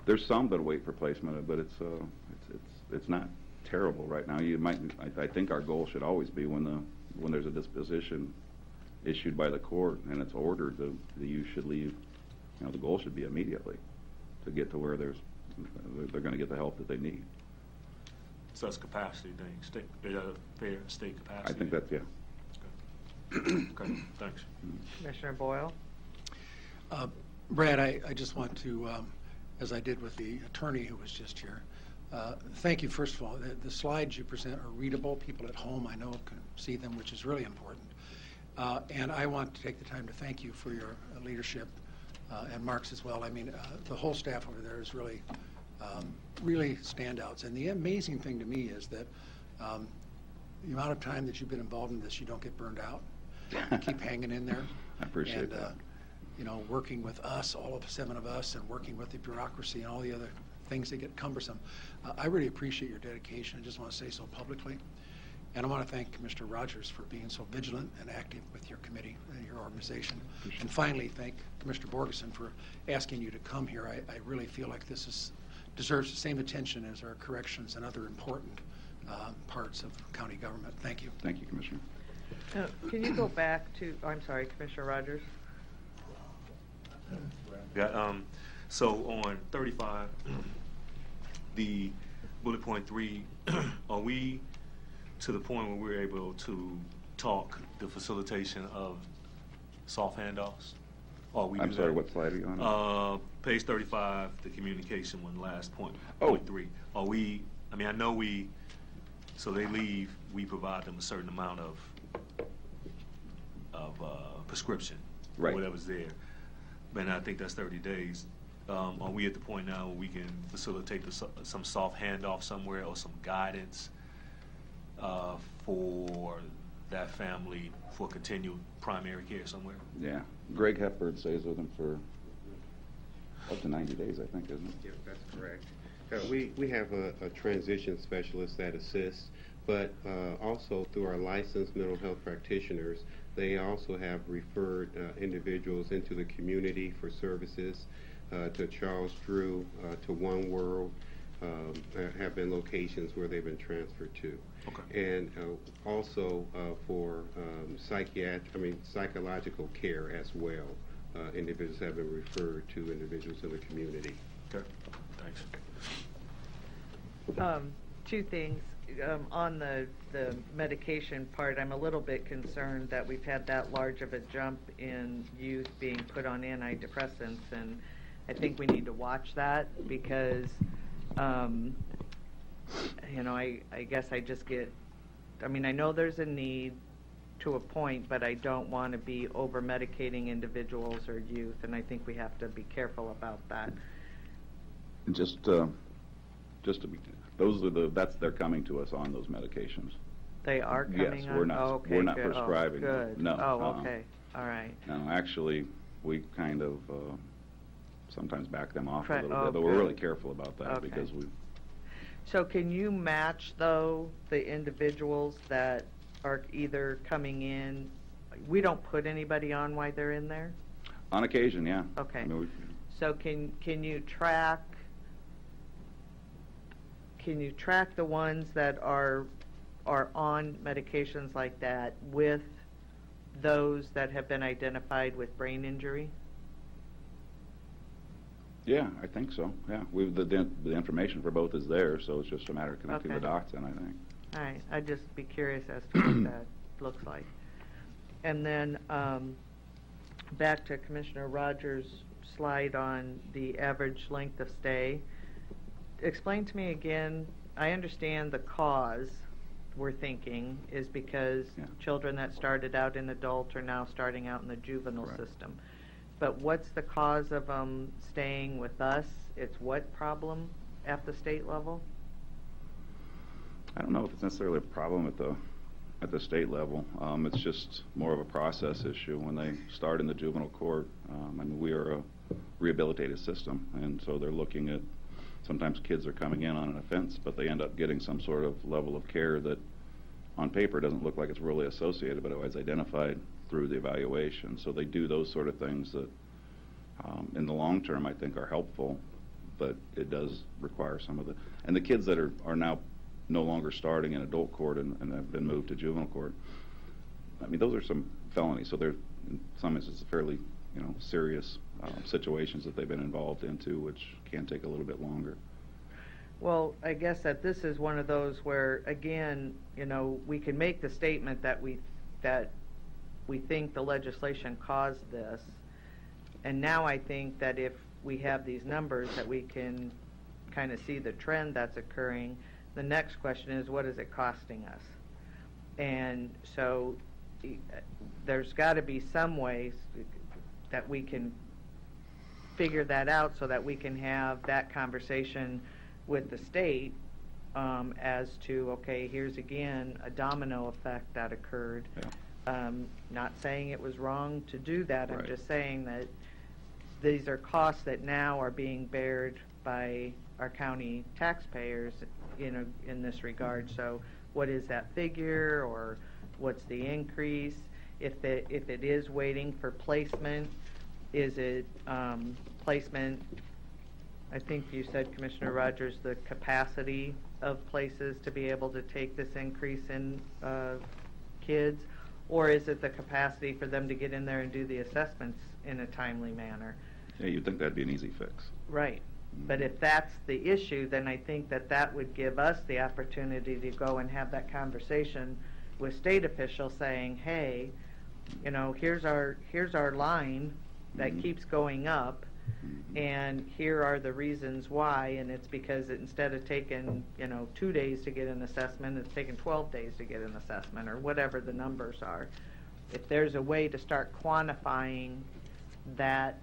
There's some that wait for placement, but it's not terrible right now. You might, I think our goal should always be when there's a disposition issued by the court and it's ordered, the youth should leave. You know, the goal should be immediately to get to where they're going to get the help that they need. So it's capacity thing, fair state capacity? I think that's, yeah. Okay, thanks. Commissioner Boyle? Brad, I just want to, as I did with the attorney who was just here, thank you, first of all. The slides you present are readable. People at home, I know, can see them, which is really important. And I want to take the time to thank you for your leadership, and Mark's as well. I mean, the whole staff over there is really, really standouts. And the amazing thing to me is that the amount of time that you've been involved in this, you don't get burned out. You keep hanging in there. I appreciate and, that. You know, working with us, all of 7 of us, and working with the bureaucracy and all the other things that get cumbersome. I really appreciate your dedication. I just want to say so publicly. And I want to thank Commissioner Rogers for being so vigilant and active with your committee and your organization. And finally, thank Commissioner Borgeson for asking you to come here. I really feel like this deserves the same attention as our corrections and other important parts of county government. Thank you. Thank you, Commissioner. Can you go back to, I'm sorry, Commissioner Rogers? Yeah, so on 35, the bullet point 3, are we to the point where we're able to talk the facilitation of soft handoffs? Or we I'm sorry, what slide are you on? Page 35, the communication one, last point, point 3. Are we, I mean, I know so they leave, we provide them a certain amount of prescription, right, whatever's there. And I think that's 30 days. Are we at the point now where we can facilitate some soft handoff somewhere or some guidance for that family for continued primary care somewhere? Yeah. Greg Hepburn stays with them for up to 90 days, I think, isn't it? Yes, that's correct. We have a transition specialist that assists, but also through our licensed mental health practitioners, they also have referred individuals into the community for services to Charles Drew, to One World, have been locations where they've been transferred to. Okay. And also for psychological care as well. Individuals have been referred to individuals in the community. Okay, thanks. 2 things. On the medication part, I'm a little bit concerned that we've had that large of a jump in youth being put on antidepressants, and I think we need to watch that because, you know, I guess I just get, I mean, I know there's a need to a point, but I don't want to be over-medicating individuals or youth, and I think we have to be careful about that. Just to be, they're coming to us on those medications. They are coming yes, on? we're not, oh, okay, we're not good. prescribing oh, good. them. No. Oh, okay. All right. No, actually, we kind of sometimes back them off a little oh, bit, but we're good. really careful about that Okay. because we. So can you match, though, the individuals that are either coming in, we don't put anybody on while they're in there? On occasion, yeah. Okay. I mean, So can you track the ones that are on medications like that with those that have been identified with brain injury? yeah, I think so. Yeah, the information for both is there, so it's just a matter of connecting the dots in, I think. All right, I'd just be curious as to what that looks like. And then back to Commissioner Rogers' slide on the average length of stay. Explain to me again, I understand the cause we're thinking is because children that started out in adult are now starting out in the juvenile system. But what's the cause of them staying with us? It's what problem at the state level? I don't know if it's necessarily a problem at the at the state level. It's just more of a process issue when they start in the juvenile court. I mean, we are a rehabilitative system, and so they're looking at, sometimes kids are coming in on an offense, but they end up getting some sort of level of care that on paper doesn't look like it's really associated, but it was identified through the evaluation. So they do those sort of things that in the long term I think are helpful, but it does require some of the, and the kids that are now no longer starting in adult court and have been moved to juvenile court, I mean, those are some felonies, so they're in some instances fairly, you know, serious situations that they've been involved into, which can take a little bit longer. Well, I guess that this is one of those where, again, you know, we can make the statement that we think the legislation caused this, and now I think that if we have these numbers that we can kind of see the trend that's occurring, the next question is, what is it costing us? And so there's got to be some ways that we can figure that out so that we can have that conversation with the state as to, okay, here's again a domino effect that occurred. Yeah. Not saying it was wrong to do that. Right. I'm just saying that these are costs that now are being bared by our county taxpayers in this regard. So what is that figure, or what's the increase? If it is waiting for placement, is it placement? I think you said, Commissioner Rogers, the capacity of places to be able to take this increase in kids, or is it the capacity for them to get in there and do the assessments in a timely manner? Yeah, you'd think that'd be an easy fix. Right. But if that's the issue, then I think that would give us the opportunity to go and have that conversation with state officials saying, hey, you know, here's our line that keeps going up, and here are the reasons why, and it's because instead of taking, you know, 2 days to get an assessment, it's taking 12 days to get an assessment, or whatever the numbers are. If there's a way to start quantifying that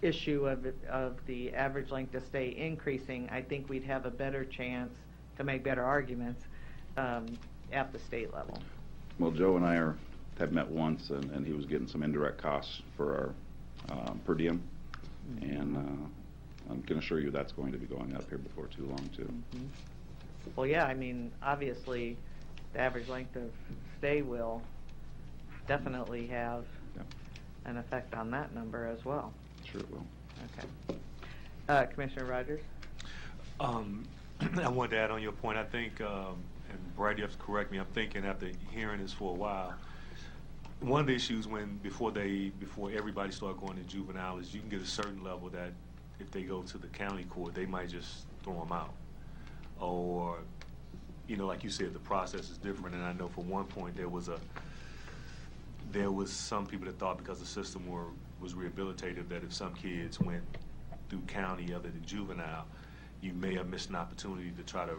issue of the average length of stay increasing, I think we'd have a better chance to make better arguments at the state level. Well, Joe and I have met once, and he was getting some indirect costs for our per diem, and I can assure you that's going to be going up here before too long, too. Mm-hmm. Well, yeah, I mean, obviously, the average length of stay will definitely have an effect on that number as well. Sure it will. Okay. Commissioner Rogers? I wanted to add on your point. I think, and Brad, you have to correct me, I'm thinking after hearing this for a while, one of the issues before everybody started going to juvenile is you can get a certain level that if they go to the county court, they might just throw them out. Or, you know, like you said, the process is different. And I know for one point there was some people that thought because the system was rehabilitative that if some kids went through county other than juvenile, you may have missed an opportunity to try to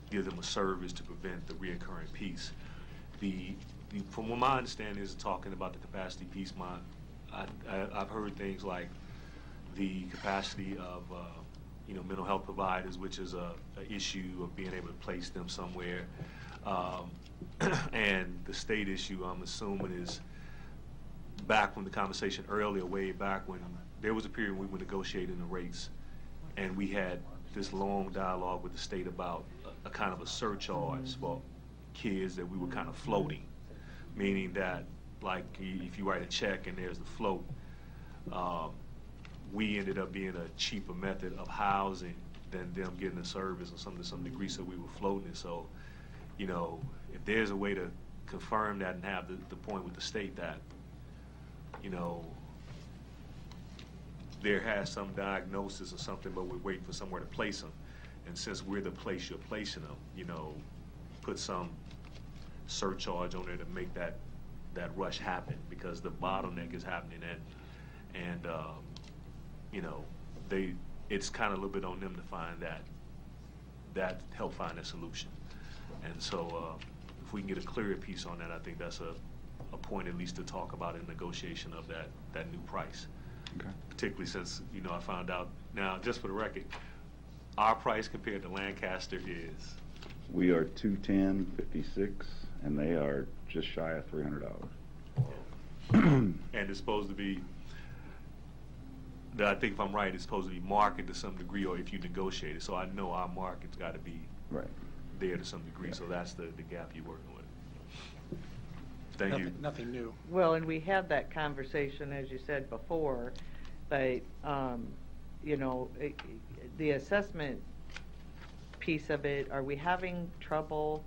give them a service to prevent the reoccurring piece. From what my understanding is, talking about the capacity piece, I've heard things like the capacity of mental health providers, which is a issue of being able to place them somewhere, and the state issue, I'm assuming, is back when the conversation earlier, way back when there was a period when we were negotiating the rates, and we had this long dialogue with the state about a kind of a surcharge for kids that we were kind of floating, meaning that, like, if you write a check and there's the float, we ended up being a cheaper method of housing than them getting a service or something to some degree, so we were floating it. So, you know, if there's a way to confirm that and have the point with the state that, you know, there has some diagnosis or something, but we're waiting for somewhere to place them. And since we're the place you're placing them, you know, put some surcharge on there to make that rush happen, because the bottleneck is happening, and you know, it's kind of a little bit on them to find that help find a solution. And so if we can get a clearer piece on that, I think that's a point at least to talk about in negotiation of that new price. Okay. Particularly since, you know, I found out now, just for the record, our price compared to Lancaster is We are 210.56, and they are just shy of $300. And it's supposed to be, I think if I'm right, it's supposed to be market to some degree, or if you negotiate it. So I know our market's got to be right there to some degree. So that's the gap you're working with. Thank you. Nothing new. Well, and we had that conversation, as you said before, but, you know, the assessment piece of it, are we having trouble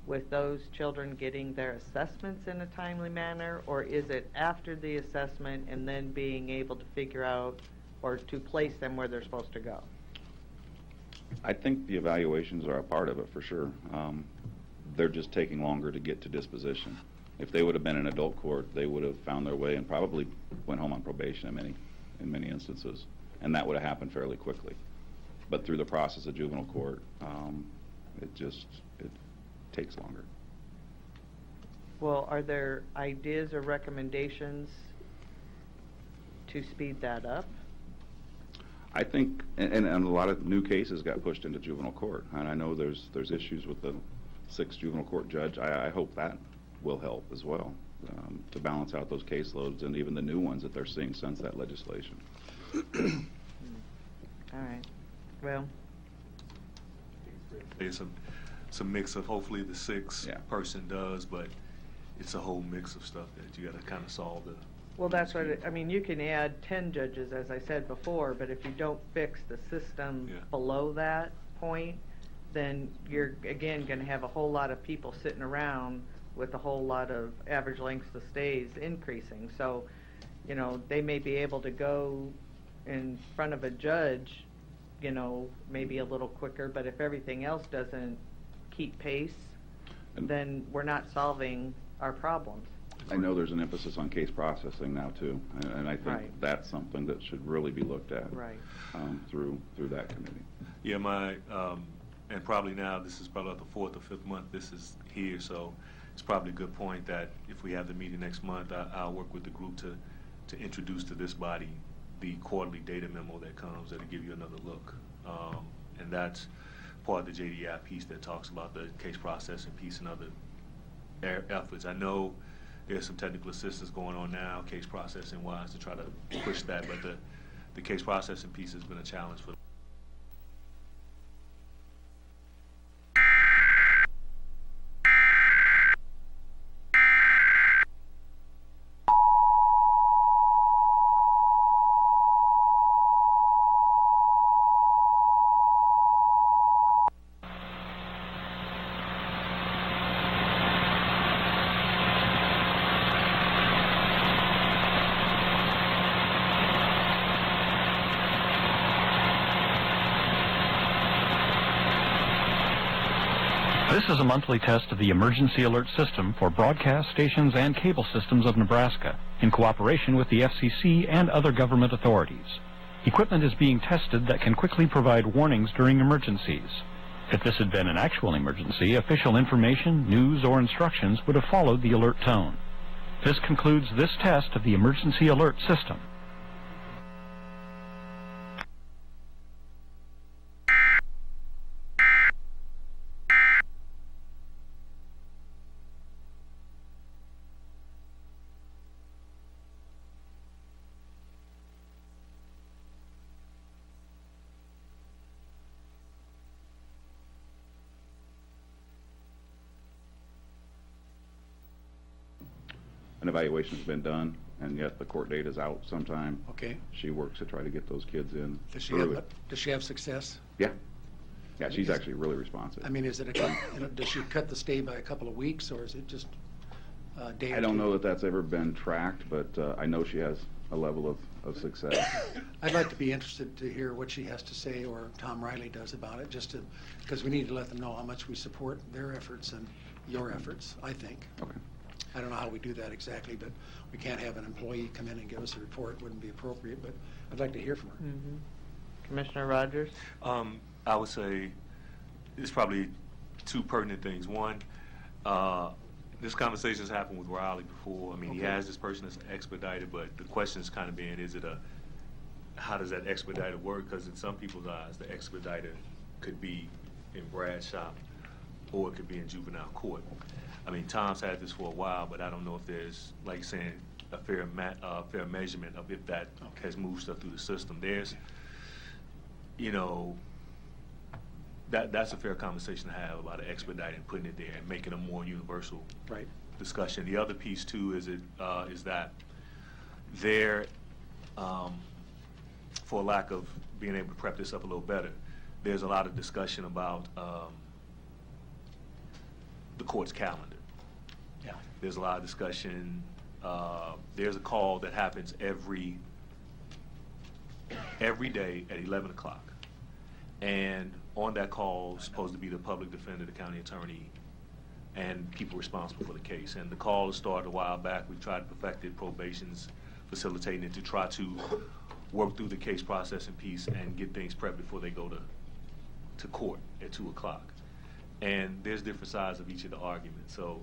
with those children getting their assessments in a timely manner, or is it after the assessment and then being able to figure out or to place them where they're supposed to go? I think the evaluations are a part of it for sure. They're just taking longer to get to disposition. If they would have been in adult court, they would have found their way and probably went home on probation in many instances, and that would have happened fairly quickly. But through the process of juvenile court, it takes longer. Well, are there ideas or recommendations to speed that up? I think, and a lot of new cases got pushed into juvenile court, and I know there's issues with the 6th juvenile court judge. I hope that will help as well, to balance out those caseloads and even the new ones that they're seeing since that legislation. All right. Well, There's some mix of, hopefully the 6th person does, but it's a whole mix of stuff that you got to kind of solve. well, that's what, I mean, you can add 10 judges, as I said before, but if you don't fix the system below that point, then you're, again, going to have a whole lot of people sitting around with a whole lot of average lengths of stays increasing. So, you know, they may be able to go in front of a judge, you know, maybe a little quicker, but if everything else doesn't keep pace, then we're not solving our problems. I know there's an emphasis on case processing now too, and I think that's something that should really be looked at through that committee. Yeah, and probably now, this is probably the 4th or 5th month this is here, so it's probably a good point that if we have the meeting next month, I'll work with the group to introduce to this body the quarterly data memo that comes that'll give you another look. And that's part of the JDI piece that talks about the case processing piece and other efforts. I know there's some technical assistance going on now, case processing wise, to try to push that, but the case processing piece has been a challenge for This is a monthly test of the emergency alert system for broadcast stations and cable systems of Nebraska in cooperation with the FCC and other government authorities. Equipment is being tested that can quickly provide warnings during emergencies. If this had been an actual emergency, official information, news, or instructions would have followed the alert tone. This concludes this test of the emergency alert system. An evaluation's been done, and yet the court date is out sometime. Okay. She works to try to get those kids in. Does she have success? Yeah. Yeah, she's actually really responsive. I mean, is it does she cut the stay by a couple of weeks, or is it just a day or two? I don't know that that's ever been tracked, but I know she has a level of success. I'd like to be interested to hear what she has to say, or Tom Riley does about it, just because we need to let them know how much we support their efforts and your efforts, I think. Okay. I don't know how we do that exactly, but we can't have an employee come in and give us a report. It wouldn't be appropriate, but I'd like to hear from her. Mm-hmm. Commissioner Rogers? I would say it's probably two pertinent things. One, this conversation has happened with Riley before. I mean, he has this person that's expedited, but the question is kind of being, how does that expedited work? Because in some people's eyes, the expedited could be in Brad's shop or it could be in juvenile court. I mean, Tom's had this for a while, but I don't know if there's, like you're saying, a fair measurement of if that has moved stuff through the system. There's, you know, that's a fair conversation to have about expediting, putting it there, and making a more universal discussion. The other piece too is that there, for lack of being able to prep this up a little better, there's a lot of discussion about the court's calendar. Yeah. There's a lot of discussion. There's a call that happens every day at 11 o'clock. And on that call is supposed to be the public defender, the county attorney, and people responsible for the case. And the call started a while back. We tried to perfect it, probation's facilitating it to try to work through the case processing piece and get things prepped before they go to court at 2 o'clock. And there's different sides of each of the arguments. So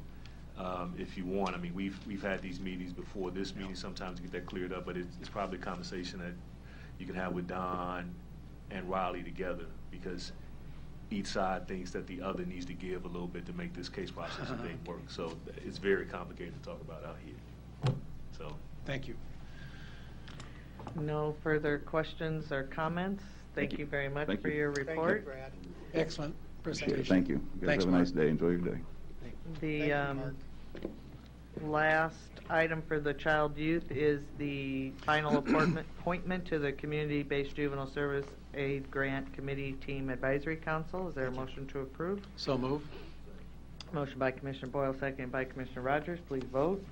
if you want, I mean, we've had these meetings before this meeting sometimes to get that cleared up, but it's probably a conversation that you can have with Don and Riley together, because each side thinks that the other needs to give a little bit to make this case processing thing work. So it's very complicated to talk about out here. So thank you. No further questions or comments. Thank you very much Thank for you. your report. Excellent presentation. Thank you. You guys Thanks, have a nice Mark. day. Enjoy your day. The last item for the child youth is the final appointment to the Community-Based Juvenile Service Aid Grant Committee Team Advisory Council. Is there a motion to approve? So move. Motion by Commissioner Boyle, second by Commissioner Rogers. Please vote.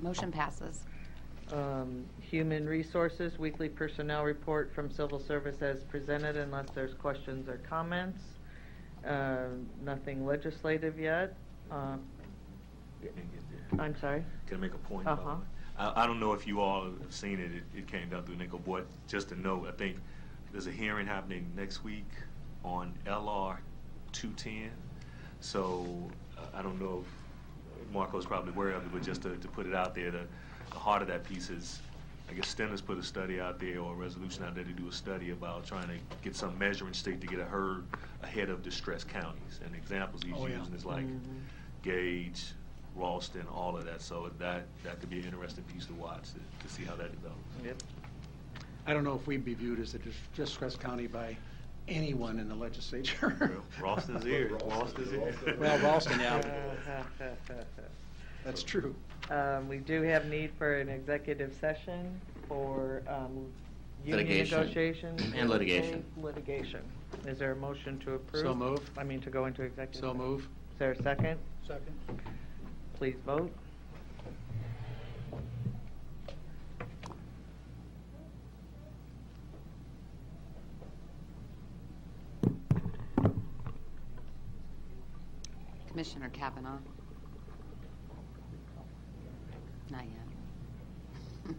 Motion passes. Human Resources, weekly personnel report from Civil Service as presented, unless there's questions or comments. Nothing legislative yet. I'm sorry? Can I make a point about it? I don't know if you all have seen it. It came down through Nickel, but just to note, I think there's a hearing happening next week on LR 210. So I don't know if Marco's probably aware of it, but just to put it out there, the heart of that piece is, I guess Stennis put a study out there, or a resolution out there to do a study about trying to get some measuring stick to get ahead of distressed counties. And examples he's using is like Gage, Ralston, all of that. So that could be an interesting piece to watch to see how that develops. Yep. I don't know if we'd be viewed as a distressed county by anyone in the legislature. Ralston's here. Ralston's here. Well, Ralston, yeah. That's true. We do have need for an executive session for union Litigation. negotiations. And litigation. Litigation. Is there a motion to approve? So move. I mean, to go into executive. So move. Is there a second? Second. Please vote. Commissioner Kavanaugh? Not yet.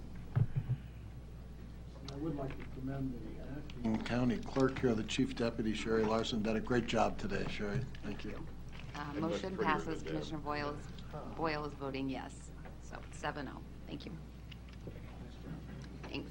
I would like to commend the acting county clerk here, the chief deputy, Sherry Larson, done a great job today, Sherry. Thank you. Motion passes. Commissioner Boyle is voting yes. So 7-0. Thank you. Thanks.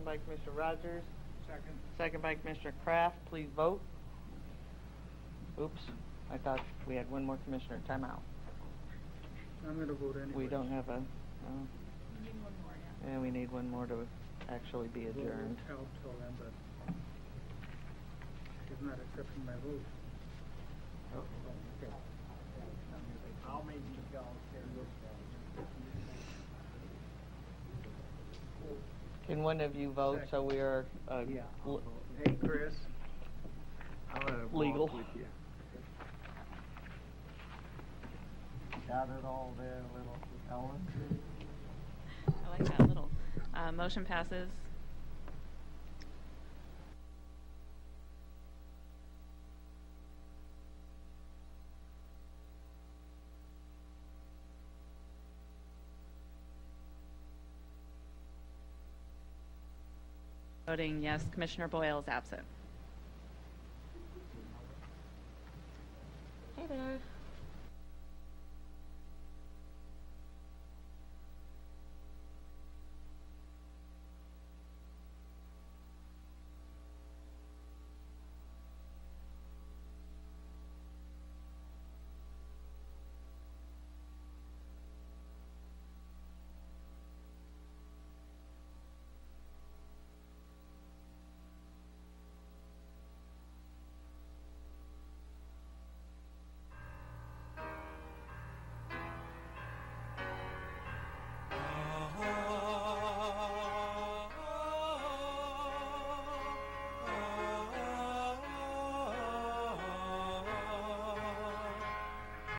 motion by Commissioner Rogers, Second. second by Commissioner Kraft. Please vote. Oops, I thought we had one more commissioner. Time out. I'm going to vote anyway. We don't have a, we need one more, yeah. We need one more to actually be adjourned. Held till then, but he's not accepting my vote. Oh, okay. I'll make you go. Can one of you vote so we are, Hey, Chris. legal? Got it all there, little Ellen? I like that little. Motion passes. Voting yes, Commissioner Boyle is absent. Hey there.